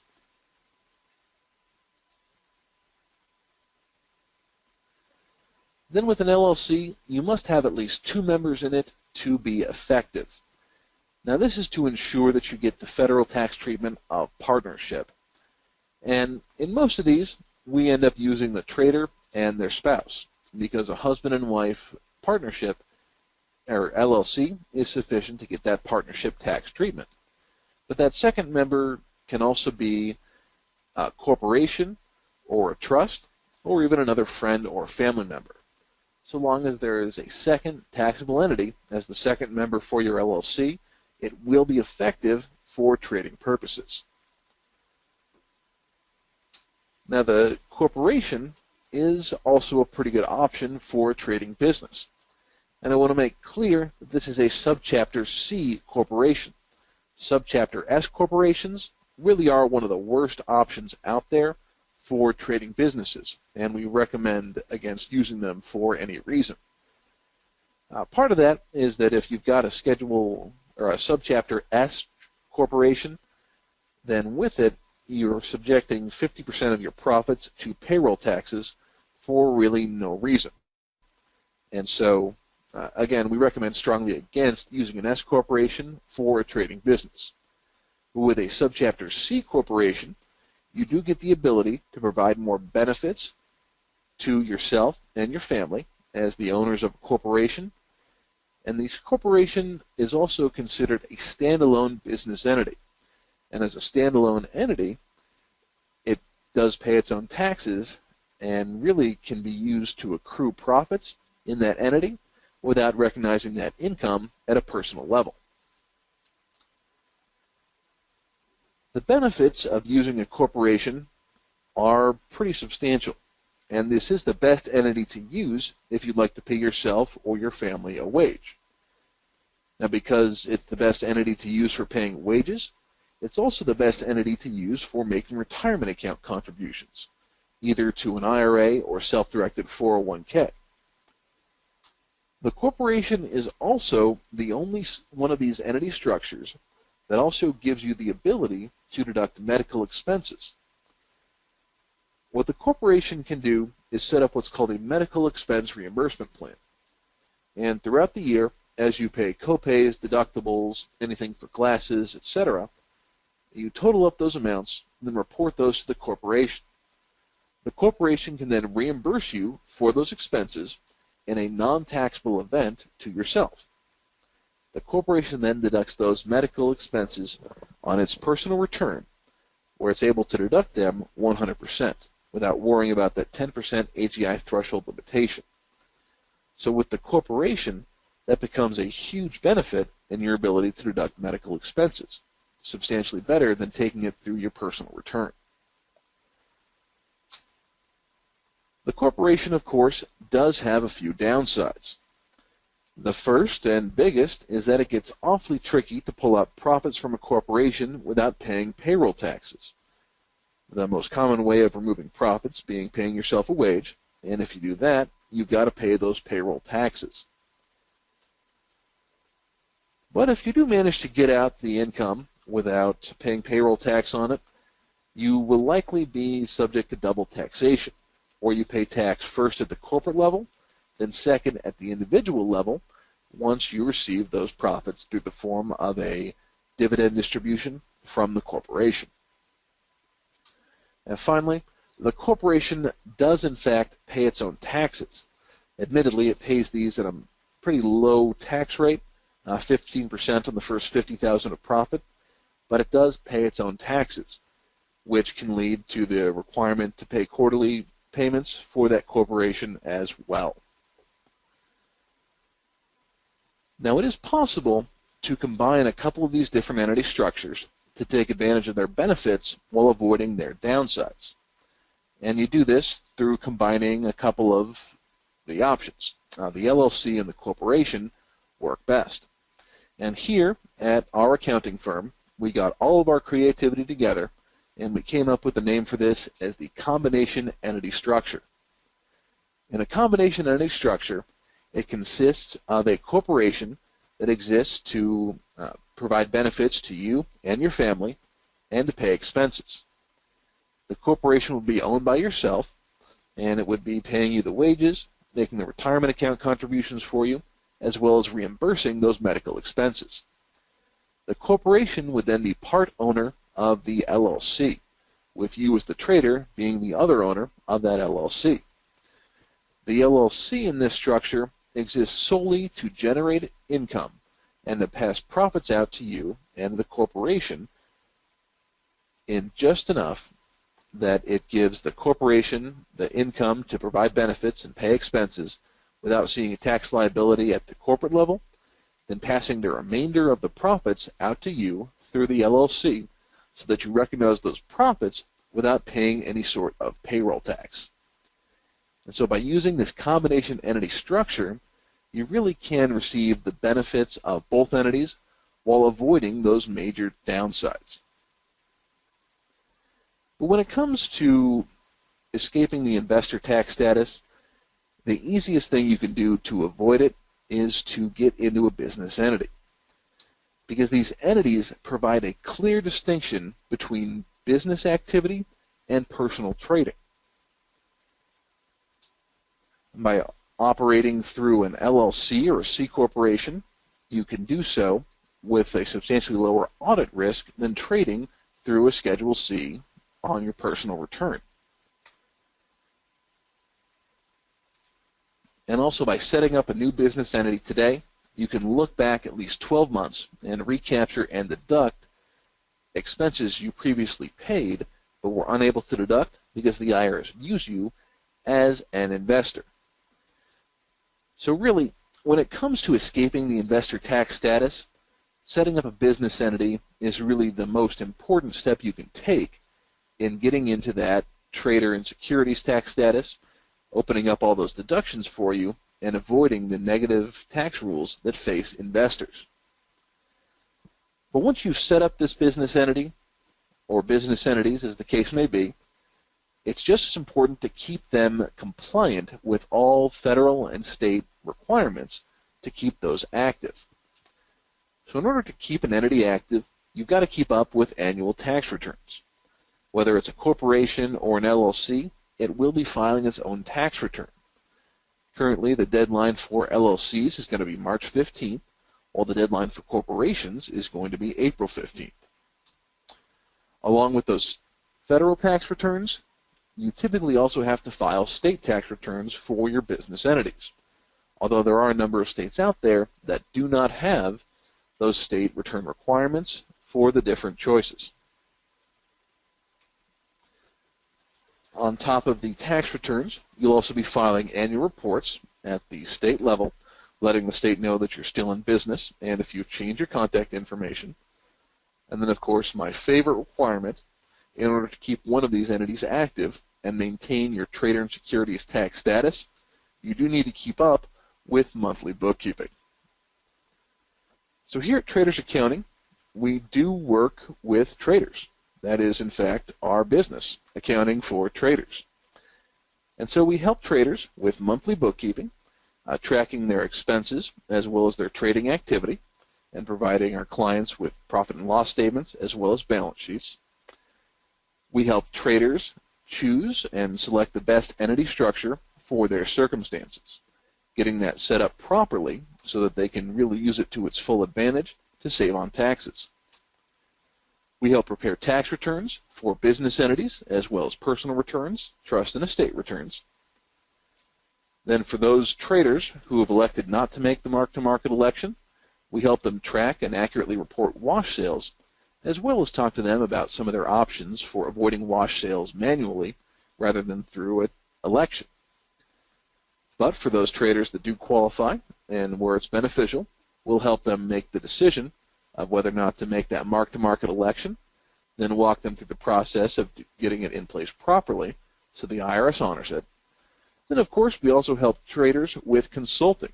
Then with an LLC, you must have at least 2 members in it to be effective. Now this is to ensure that you get the federal tax treatment of partnership. And in most of these, we end up using the trader and their spouse, because a husband and wife partnership, or LLC, is sufficient to get that partnership tax treatment. But that second member can also be a corporation or a trust, or even another friend or family member, so long as there is a second taxable entity as the second member for your LLC, it will be effective for trading purposes. Now, the corporation is also a pretty good option for a trading business. And I want to make clear that this is a Subchapter C corporation. Subchapter S corporations really are one of the worst options out there for trading businesses, and we recommend against using them for any reason. Part of that is that if you've got a schedule or a Subchapter S corporation, then with it you're subjecting 50% of your profits to payroll taxes for really no reason. And so, again, we recommend strongly against using an S corporation for a trading business. With a Subchapter C corporation, you do get the ability to provide more benefits to yourself and your family as the owners of a corporation. And the corporation is also considered a standalone business entity. And as a standalone entity, it does pay its own taxes and really can be used to accrue profits in that entity without recognizing that income at a personal level. The benefits of using a corporation are pretty substantial, and this is the best entity to use if you'd like to pay yourself or your family a wage. Now, because it's the best entity to use for paying wages, it's also the best entity to use for making retirement account contributions, either to an IRA or self-directed 401k. The corporation is also the only one of these entity structures that also gives you the ability to deduct medical expenses. What the corporation can do is set up what's called a medical expense reimbursement plan. And throughout the year, as you pay copays, deductibles, anything for glasses, etc., you total up those amounts and then report those to the corporation. The corporation can then reimburse you for those expenses in a non-taxable event to yourself. The corporation then deducts those medical expenses on its personal return, where it's able to deduct them 100% without worrying about that 10% AGI threshold limitation. So with the corporation, that becomes a huge benefit in your ability to deduct medical expenses, substantially better than taking it through your personal return. The corporation, of course, does have a few downsides. The first and biggest is that it gets awfully tricky to pull out profits from a corporation without paying payroll taxes. The most common way of removing profits being paying yourself a wage, and if you do that, you've got to pay those payroll taxes. But if you do manage to get out the income without paying payroll tax on it, you will likely be subject to double taxation, or you pay tax first at the corporate level, then second at the individual level once you receive those profits through the form of a dividend distribution from the corporation. And finally, the corporation does in fact pay its own taxes. Admittedly, it pays these at a pretty low tax rate, 15% on the first $50,000 of profit, but it does pay its own taxes, which can lead to the requirement to pay quarterly payments for that corporation as well. Now, it is possible to combine a couple of these different entity structures to take advantage of their benefits while avoiding their downsides. And you do this through combining a couple of the options. The LLC and the corporation work best. And here at our accounting firm, we got all of our creativity together and we came up with the name for this as the combination entity structure. In a combination entity structure, it consists of a corporation that exists to provide benefits to you and your family and to pay expenses. The corporation would be owned by yourself, and it would be paying you the wages, making the retirement account contributions for you, as well as reimbursing those medical expenses. The corporation would then be part owner of the LLC, with you as the trader being the other owner of that LLC. The LLC in this structure exists solely to generate income and to pass profits out to you and the corporation in just enough that it gives the corporation the income to provide benefits and pay expenses without seeing a tax liability at the corporate level, then passing the remainder of the profits out to you through the LLC so that you recognize those profits without paying any sort of payroll tax. And so by using this combination entity structure, you really can receive the benefits of both entities while avoiding those major downsides. But when it comes to escaping the investor tax status, the easiest thing you can do to avoid it is to get into a business entity, because these entities provide a clear distinction between business activity and personal trading. By operating through an LLC or a C corporation, you can do so with a substantially lower audit risk than trading through a Schedule C on your personal return. And also, by setting up a new business entity today, you can look back at least 12 months and recapture and deduct expenses you previously paid but were unable to deduct because the IRS views you as an investor. So really, when it comes to escaping the investor tax status, setting up a business entity is really the most important step you can take in getting into that trader and securities tax status, opening up all those deductions for you, and avoiding the negative tax rules that face investors. But once you've set up this business entity, or business entities as the case may be, it's just as important to keep them compliant with all federal and state requirements to keep those active. So in order to keep an entity active, you've got to keep up with annual tax returns. Whether it's a corporation or an LLC, it will be filing its own tax return. Currently, the deadline for LLCs is going to be March 15th, while the deadline for corporations is going to be April 15th. Along with those federal tax returns, you typically also have to file state tax returns for your business entities, although there are a number of states out there that do not have those state return requirements for the different choices. On top of the tax returns, you'll also be filing annual reports at the state level, letting the state know that you're still in business and if you've changed your contact information. And then, of course, my favorite requirement, in order to keep one of these entities active and maintain your trader and securities tax status, you do need to keep up with monthly bookkeeping. So here at Traders Accounting, we do work with traders. That is, in fact, our business, accounting for traders. And so we help traders with monthly bookkeeping, tracking their expenses as well as their trading activity, and providing our clients with profit and loss statements as well as balance sheets. We help traders choose and select the best entity structure for their circumstances, getting that set up properly so that they can really use it to its full advantage to save on taxes. We help prepare tax returns for business entities as well as personal returns, trust and estate returns. Then for those traders who have elected not to make the mark-to-market election, we help them track and accurately report wash sales, as well as talk to them about some of their options for avoiding wash sales manually rather than through an election. But for those traders that do qualify and where it's beneficial, we'll help them make the decision of whether or not to make that mark-to-market election, then walk them through the process of getting it in place properly so the IRS honors it. Then, of course, we also help traders with consulting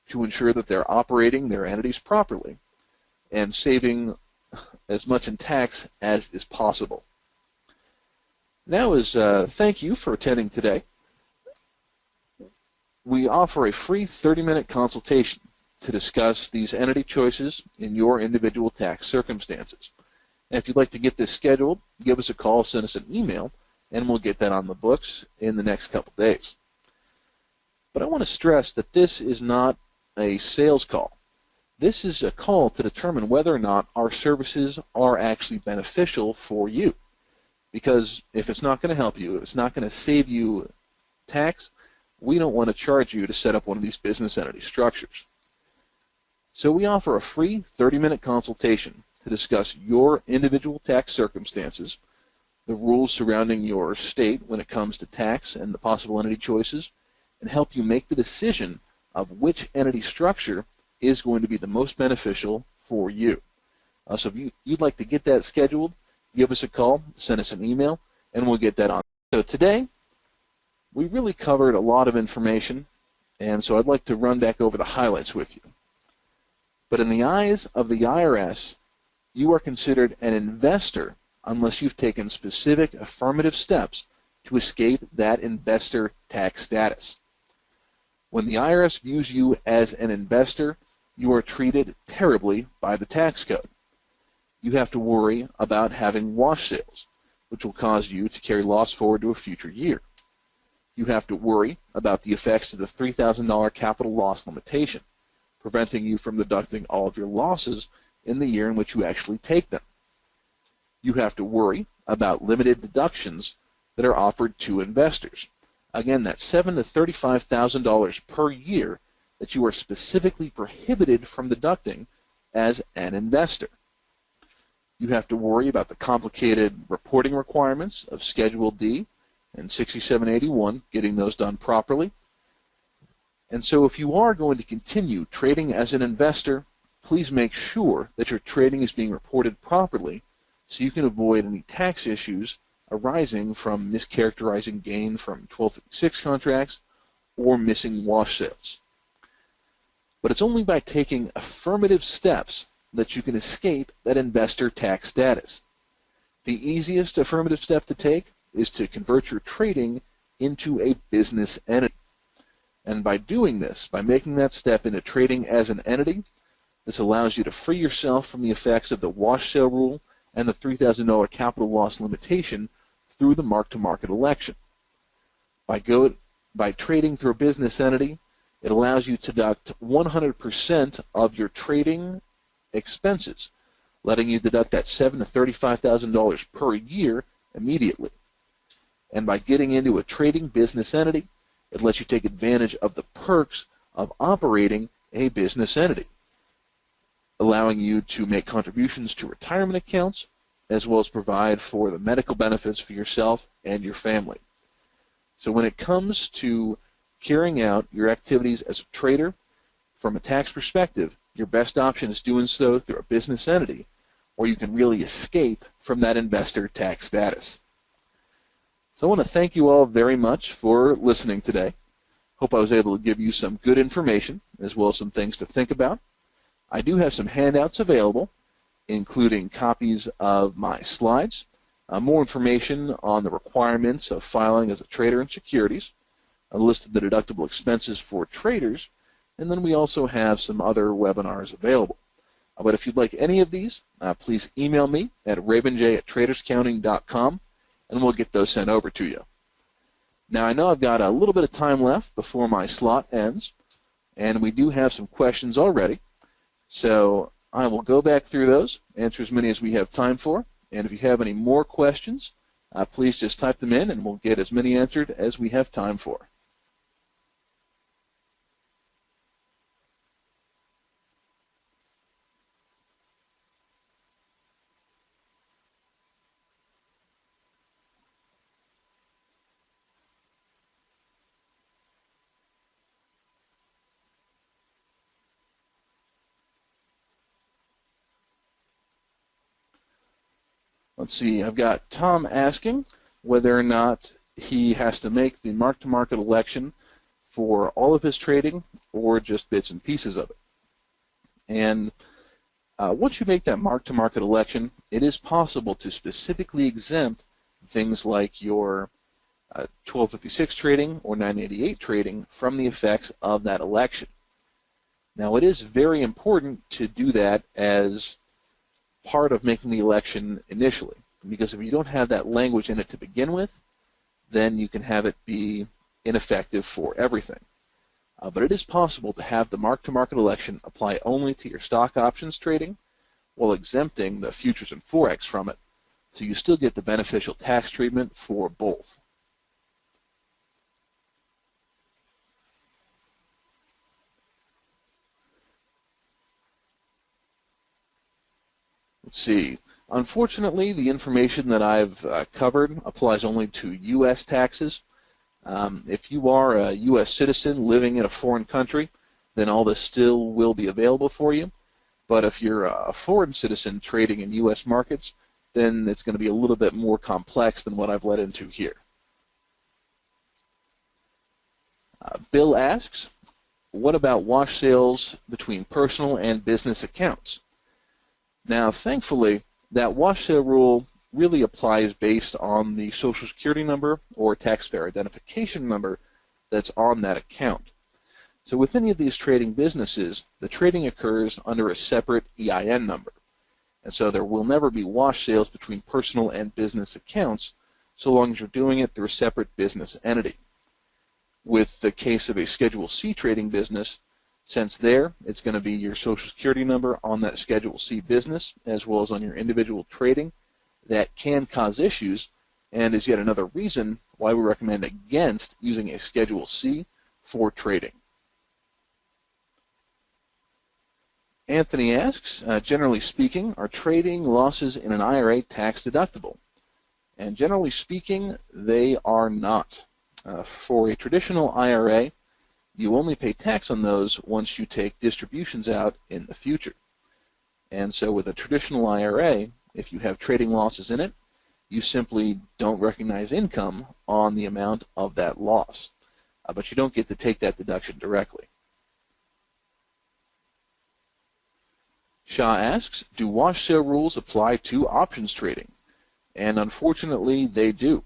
to ensure that they're operating their entities properly and saving as much in tax as is possible. Now, as thank you for attending today, we offer a free 30-minute consultation to discuss these entity choices in your individual tax circumstances. And if you'd like to get this scheduled, give us a call, send us an email, and we'll get that on the books in the next couple days. But I want to stress that this is not a sales call. This is a call to determine whether or not our services are actually beneficial for you. Because if it's not going to help you, if it's not going to save you tax, we don't want to charge you to set up one of these business entity structures. So we offer a free 30-minute consultation to discuss your individual tax circumstances, the rules surrounding your state when it comes to tax and the possible entity choices, and help you make the decision of which entity structure is going to be the most beneficial for you. So if you'd like to get that scheduled, give us a call, send us an email, and we'll get that on. So today, we really covered a lot of information, and so I'd like to run back over the highlights with you. But in the eyes of the IRS, you are considered an investor unless you've taken specific affirmative steps to escape that investor tax status. When the IRS views you as an investor, you are treated terribly by the tax code. You have to worry about having wash sales, which will cause you to carry loss forward to a future year. You have to worry about the effects of the $3,000 capital loss limitation, preventing you from deducting all of your losses in the year in which you actually take them. You have to worry about limited deductions that are offered to investors. Again, that's $7,000 to $35,000 per year that you are specifically prohibited from deducting as an investor. You have to worry about the complicated reporting requirements of Schedule D and 6781, getting those done properly. And so if you are going to continue trading as an investor, please make sure that your trading is being reported properly so you can avoid any tax issues arising from mischaracterizing gain from 1256 contracts or missing wash sales. But it's only by taking affirmative steps that you can escape that investor tax status. The easiest affirmative step to take is to convert your trading into a business entity. And by doing this, by making that step into trading as an entity, this allows you to free yourself from the effects of the wash sale rule and the $3,000 capital loss limitation through the mark-to-market election. By trading through a business entity, it allows you to deduct 100% of your trading expenses, letting you deduct that $7,000 to $35,000 per year immediately. And by getting into a trading business entity, it lets you take advantage of the perks of operating a business entity, allowing you to make contributions to retirement accounts, as well as provide for the medical benefits for yourself and your family. So when it comes to carrying out your activities as a trader, from a tax perspective, your best option is doing so through a business entity, or you can really escape from that investor tax status. So I want to thank you all very much for listening today. Hope I was able to give you some good information, as well as some things to think about. I do have some handouts available, including copies of my slides, more information on the requirements of filing as a trader in securities, a list of the deductible expenses for traders, and then we also have some other webinars available. But if you'd like any of these, please email me at ravenj@traderscounting.com, and we'll get those sent over to you. Now, I know I've got a little bit of time left before my slot ends, and we do have some questions already. So I will go back through those, answer as many as we have time for, and if you have any more questions, please just type them in and we'll get as many answered as we have time for. Let's see, I've got Tom asking whether or not he has to make the mark-to-market election for all of his trading or just bits and pieces of it. And once you make that mark-to-market election, it is possible to specifically exempt things like your 1256 trading or 988 trading from the effects of that election. Now, it is very important to do that as part of making the election initially, because if you don't have that language in it to begin with, then you can have it be ineffective for everything. But it is possible to have the mark-to-market election apply only to your stock options trading while exempting the futures and Forex from it, so you still get the beneficial tax treatment for both. Let's see. Unfortunately, the information that I've covered applies only to U.S. taxes. If you are a U.S. citizen living in a foreign country, then all this still will be available for you. But if you're a foreign citizen trading in U.S. markets, then it's going to be a little bit more complex than what I've led into here. Bill asks, what about wash sales between personal and business accounts? Now, thankfully, that wash sale rule really applies based on the Social Security number or taxpayer identification number that's on that account. So with any of these trading businesses, the trading occurs under a separate EIN number. And so there will never be wash sales between personal and business accounts so long as you're doing it through a separate business entity. With the case of a Schedule C trading business, since there it's going to be your Social Security number on that Schedule C business as well as on your individual trading, that can cause issues and is yet another reason why we recommend against using a Schedule C for trading. Anthony asks, generally speaking, are trading losses in an IRA tax deductible? And generally speaking, they are not. For a traditional IRA, you only pay tax on those once you take distributions out in the future. And so with a traditional IRA, if you have trading losses in it, you simply don't recognize income on the amount of that loss. But you don't get to take that deduction directly. Shah asks, do wash sale rules apply to options trading? And unfortunately, they do.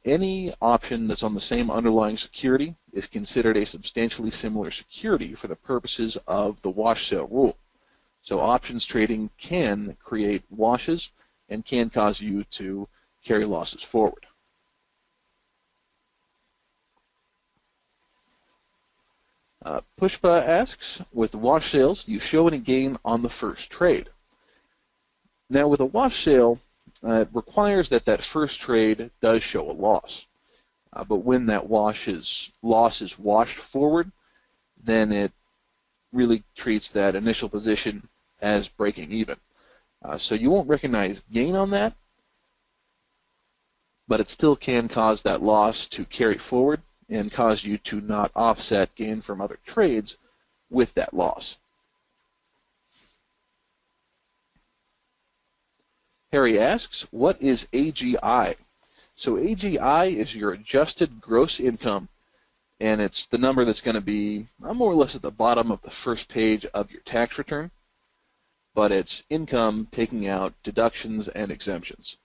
Any option that's on the same underlying security is considered a substantially similar security for the purposes of the wash sale rule. So options trading can create washes and can cause you to carry losses forward. Pushpa asks, with wash sales, do you show any gain on the first trade? Now, with a wash sale, it requires that that first trade does show a loss. But when that loss is washed forward, then it really treats that initial position as breaking even. So you won't recognize gain on that, but it still can cause that loss to carry forward and cause you to not offset gain from other trades with that loss. Harry asks, what is AGI? So AGI is your adjusted gross income, and it's the number that's going to be more or less at the bottom of the first page of your tax return, but it's income taking out deductions and exemptions.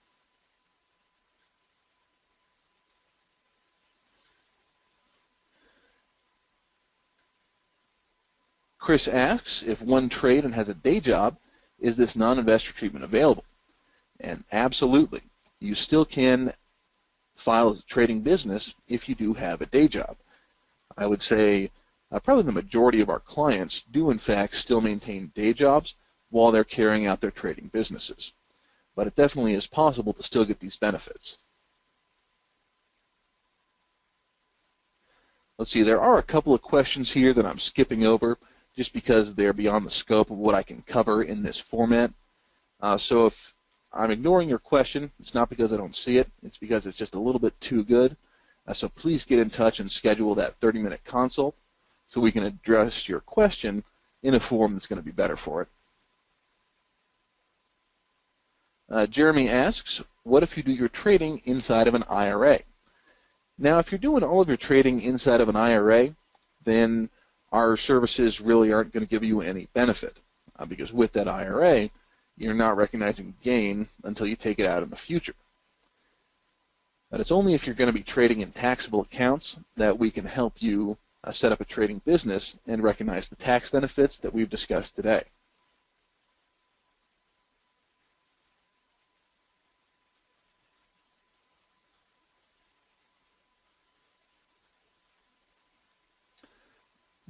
Chris asks, if one trade and has a day job, is this non-investor treatment available? And absolutely. You still can file as a trading business if you do have a day job. I would say probably the majority of our clients do in fact still maintain day jobs while they're carrying out their trading businesses. But it definitely is possible to still get these benefits. Let's see, there are a couple of questions here that I'm skipping over just because they're beyond the scope of what I can cover in this format. So if I'm ignoring your question, it's not because I don't see it, it's because it's just a little bit too good. So please get in touch and schedule that 30-minute consult so we can address your question in a form that's going to be better for it. Jeremy asks, what if you do your trading inside of an IRA? Now, if you're doing all of your trading inside of an IRA, then our services really aren't going to give you any benefit because with that IRA, you're not recognizing gain until you take it out in the future. But it's only if you're going to be trading in taxable accounts that we can help you set up a trading business and recognize the tax benefits that we've discussed today.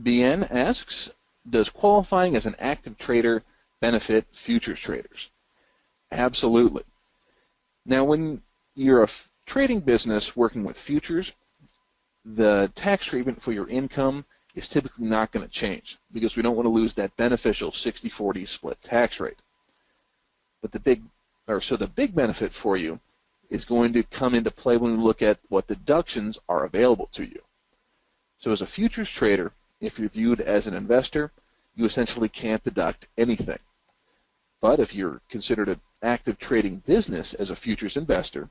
BN asks, does qualifying as an active trader benefit futures traders? Absolutely. Now, when you're a trading business working with futures, the tax treatment for your income is typically not going to change because we don't want to lose that beneficial 60-40 split tax rate. But the big benefit for you is going to come into play when we look at what deductions are available to you. So as a futures trader, if you're viewed as an investor, you essentially can't deduct anything. But if you're considered an active trading business as a futures investor,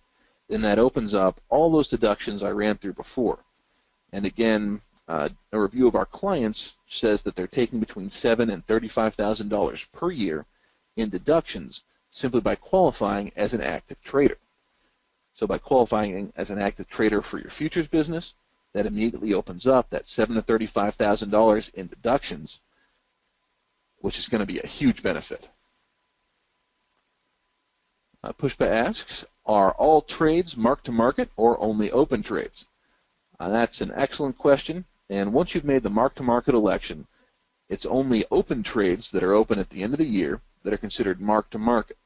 then that opens up all those deductions I ran through before. And again, a review of our clients says that they're taking between $7,000 and $35,000 per year in deductions simply by qualifying as an active trader. So by qualifying as an active trader for your futures business, that immediately opens up that $7,000 to $35,000 in deductions, which is going to be a huge benefit. Pushpa asks, are all trades mark to market or only open trades? That's an excellent question. And once you've made the mark-to-market election, it's only open trades that are open at the end of the year that are considered mark-to-market,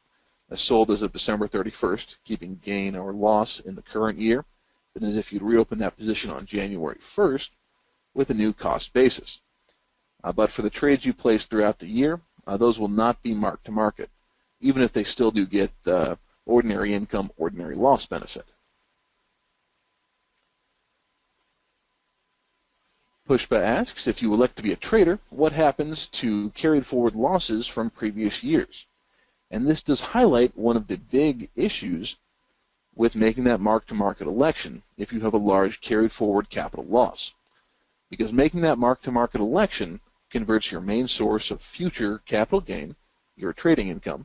as sold as of December 31st, keeping gain or loss in the current year, than as if you'd reopen that position on January 1st with a new cost basis. But for the trades you place throughout the year, those will not be mark-to-market, even if they still do get ordinary income, ordinary loss benefit. Pushpa asks, if you elect to be a trader, what happens to carried forward losses from previous years? And this does highlight one of the big issues with making that mark-to-market election if you have a large carried forward capital loss. Because making that mark-to-market election converts your main source of future capital gain, your trading income,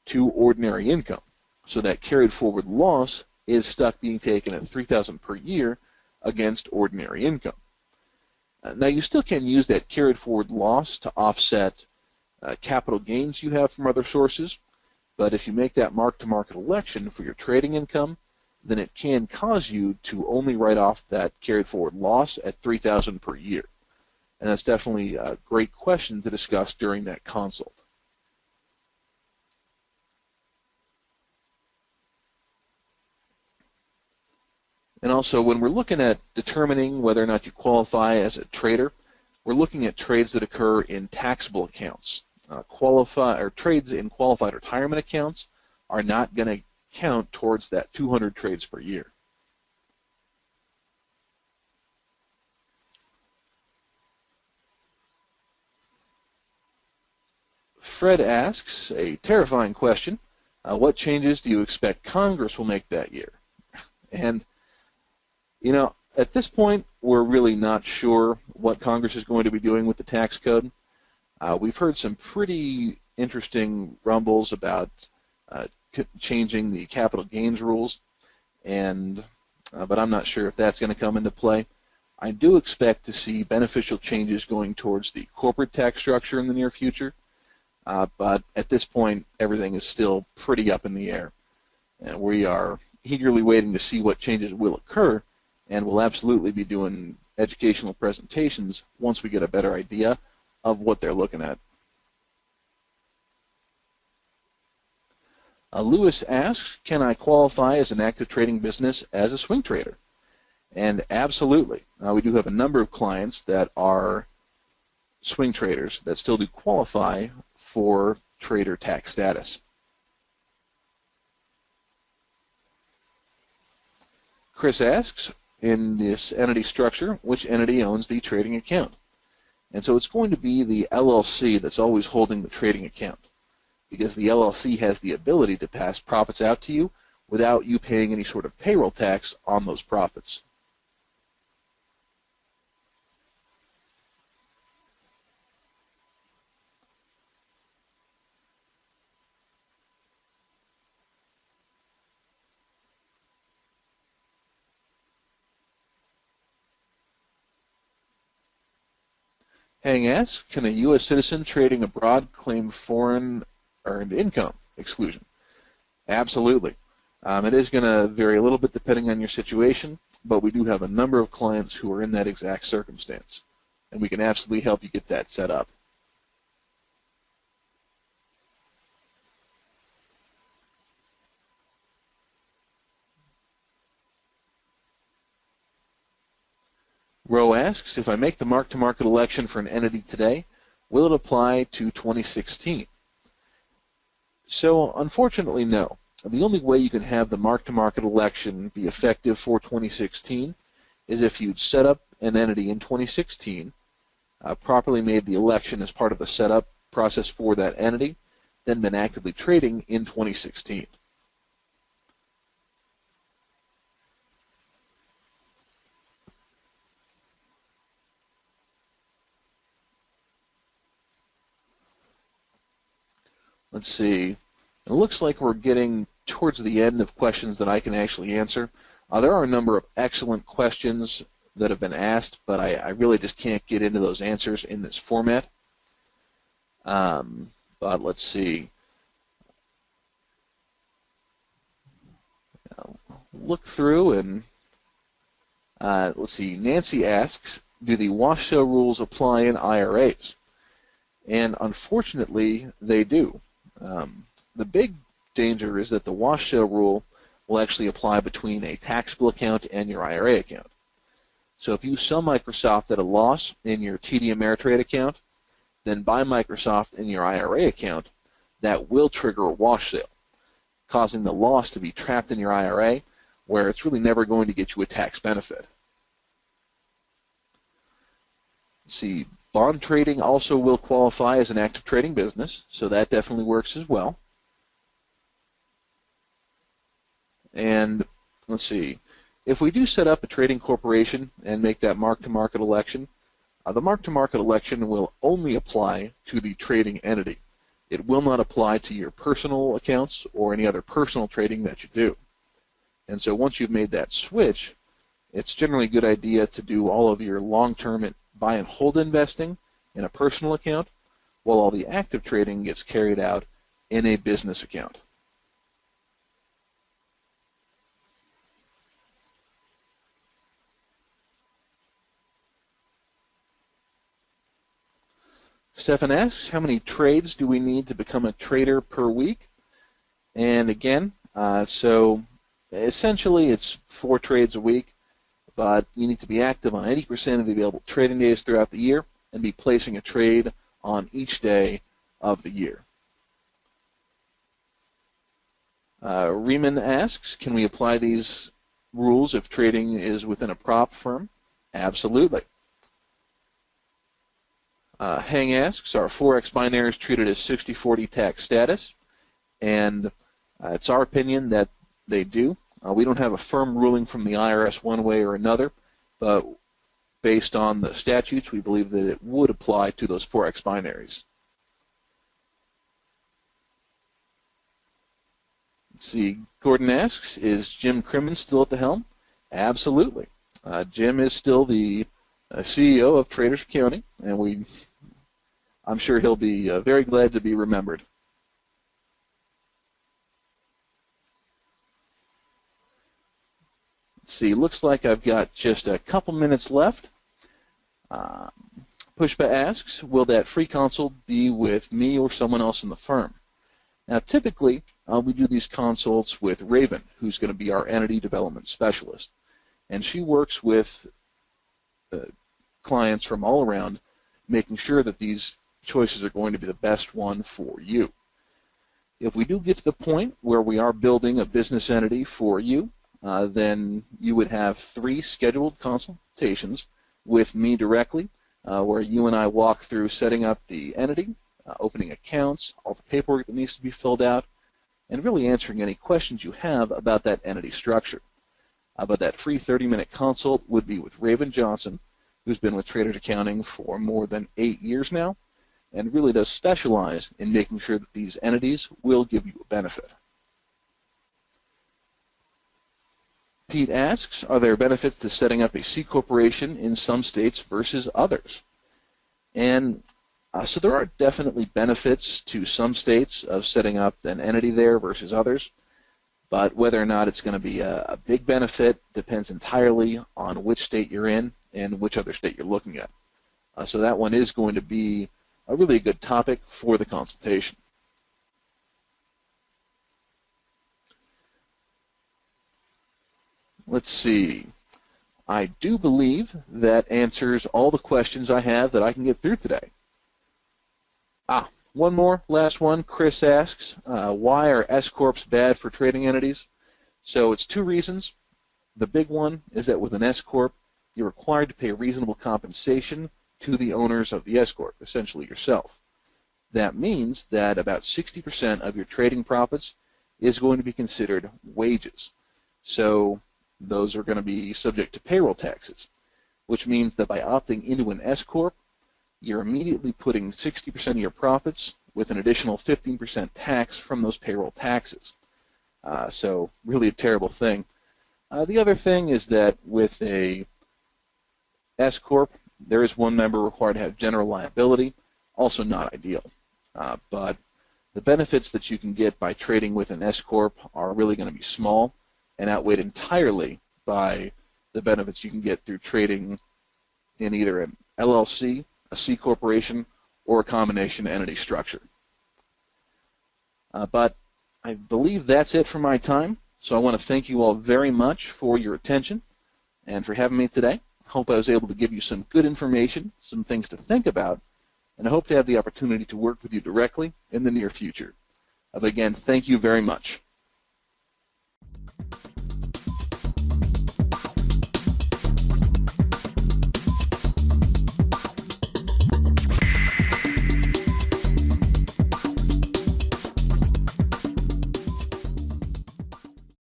to ordinary income. So that carried forward loss is stuck being taken at $3,000 per year against ordinary income. Now, you still can use that carried forward loss to offset capital gains you have from other sources, but if you make that mark-to-market election for your trading income, then it can cause you to only write off that carried forward loss at $3,000 per year. And that's definitely a great question to discuss during that consult. And also, when we're looking at determining whether or not you qualify as a trader, we're looking at trades that occur in taxable accounts. Trades in qualified retirement accounts are not going to count towards that 200 trades per year. Fred asks a terrifying question. What changes do you expect Congress will make that year? And you know, at this point, we're really not sure what Congress is going to be doing with the tax code. We've heard some pretty interesting rumbles about changing the capital gains rules, but I'm not sure if that's going to come into play. I do expect to see beneficial changes going towards the corporate tax structure in the near future, but at this point, everything is still pretty up in the air. And we are eagerly waiting to see what changes will occur, and we'll absolutely be doing educational presentations once we get a better idea of what they're looking at. Lewis asks, can I qualify as an active trading business as a swing trader? And absolutely. We do have a number of clients that are swing traders that still do qualify for trader tax status. Chris asks, in this entity structure, which entity owns the trading account? And so it's going to be the LLC that's always holding the trading account, because the LLC has the ability to pass profits out to you without you paying any sort of payroll tax on those profits. Hang asks, can a U.S. citizen trading abroad claim foreign earned income exclusion? Absolutely. It is going to vary a little bit depending on your situation, but we do have a number of clients who are in that exact circumstance, and we can absolutely help you get that set up. Roe asks, if I make the mark-to-market election for an entity today, will it apply to 2016? So, unfortunately, no. The only way you can have the mark-to-market election be effective for 2016 is if you'd set up an entity in 2016, properly made the election as part of the setup process for that entity, then been actively trading in 2016. Let's see. It looks like we're getting towards the end of questions that I can actually answer. There are a number of excellent questions that have been asked, but I really just can't get into those answers in this format. But let's see. Look through, and Let's see, Nancy asks, do the wash sale rules apply in IRAs? And unfortunately, they do. The big danger is that the wash sale rule will actually apply between a taxable account and your IRA account. So if you sell Microsoft at a loss in your TD Ameritrade account, then buy Microsoft in your IRA account, that will trigger a wash sale, causing the loss to be trapped in your IRA, where it's really never going to get you a tax benefit. See, bond trading also will qualify as an active trading business, so that definitely works as well. And let's see, if we do set up a trading corporation and make that mark-to-market election, the mark-to-market election will only apply to the trading entity. It will not apply to your personal accounts or any other personal trading that you do. And so once you've made that switch, it's generally a good idea to do all of your long-term buy and hold investing in a personal account, while all the active trading gets carried out in a business account. Stefan asks, how many trades do we need to become a trader per week? And again, so essentially it's 4 trades a week, but you need to be active on 80% of the available trading days throughout the year and be placing a trade on each day of the year. Riemann asks, can we apply these rules if trading is within a prop firm? Absolutely. Hang asks, are Forex binaries treated as 60/40 tax status? And it's our opinion that they do. We don't have a firm ruling from the IRS one way or another, but based on the statutes, we believe that it would apply to those Forex binaries. Let's see, Gordon asks, is Jim Crimmins still at the helm? Absolutely. Jim is still the CEO of Traders County, and I'm sure he'll be very glad to be remembered. Let's see, looks like I've got just a couple minutes left. Pushpa asks, will that free consult be with me or someone else in the firm? Now, typically, we do these consults with Raven, who's going to be our entity development specialist. And she works with clients from all around, making sure that these choices are going to be the best one for you. If we do get to the point where we are building a business entity for you, then you would have 3 scheduled consultations with me directly, where you and I walk through setting up the entity, opening accounts, all the paperwork that needs to be filled out, and really answering any questions you have about that entity structure. But that free 30-minute consult would be with Raven Johnson, who's been with Traders Accounting for more than 8 years now, and really does specialize in making sure that these entities will give you a benefit. Pete asks, are there benefits to setting up a C corporation in some states versus others? And so there are definitely benefits to some states of setting up an entity there versus others, but whether or not it's going to be a big benefit depends entirely on which state you're in and which other state you're looking at. So that one is going to be a really good topic for the consultation. Let's see. I do believe that answers all the questions I have that I can get through today. One more, last one. Chris asks, why are S-Corps bad for trading entities? So it's 2 reasons. The big one is that with an S-Corp, you're required to pay reasonable compensation to the owners of the S-Corp, essentially yourself. That means that about 60% of your trading profits is going to be considered wages. So those are going to be subject to payroll taxes, which means that by opting into an S-Corp, you're immediately putting 60% of your profits with an additional 15% tax from those payroll taxes. So really a terrible thing. The other thing is that with a S-Corp, there is one member required to have general liability, also not ideal. But the benefits that you can get by trading with an S-Corp are really going to be small and outweighed entirely by the benefits you can get through trading in either an LLC, a C corporation, or a combination entity structure. But I believe that's it for my time. So I want to thank you all very much for your attention and for having me today. I hope I was able to give you some good information, some things to think about, and I hope to have the opportunity to work with you directly in the near future. Again, thank you very much.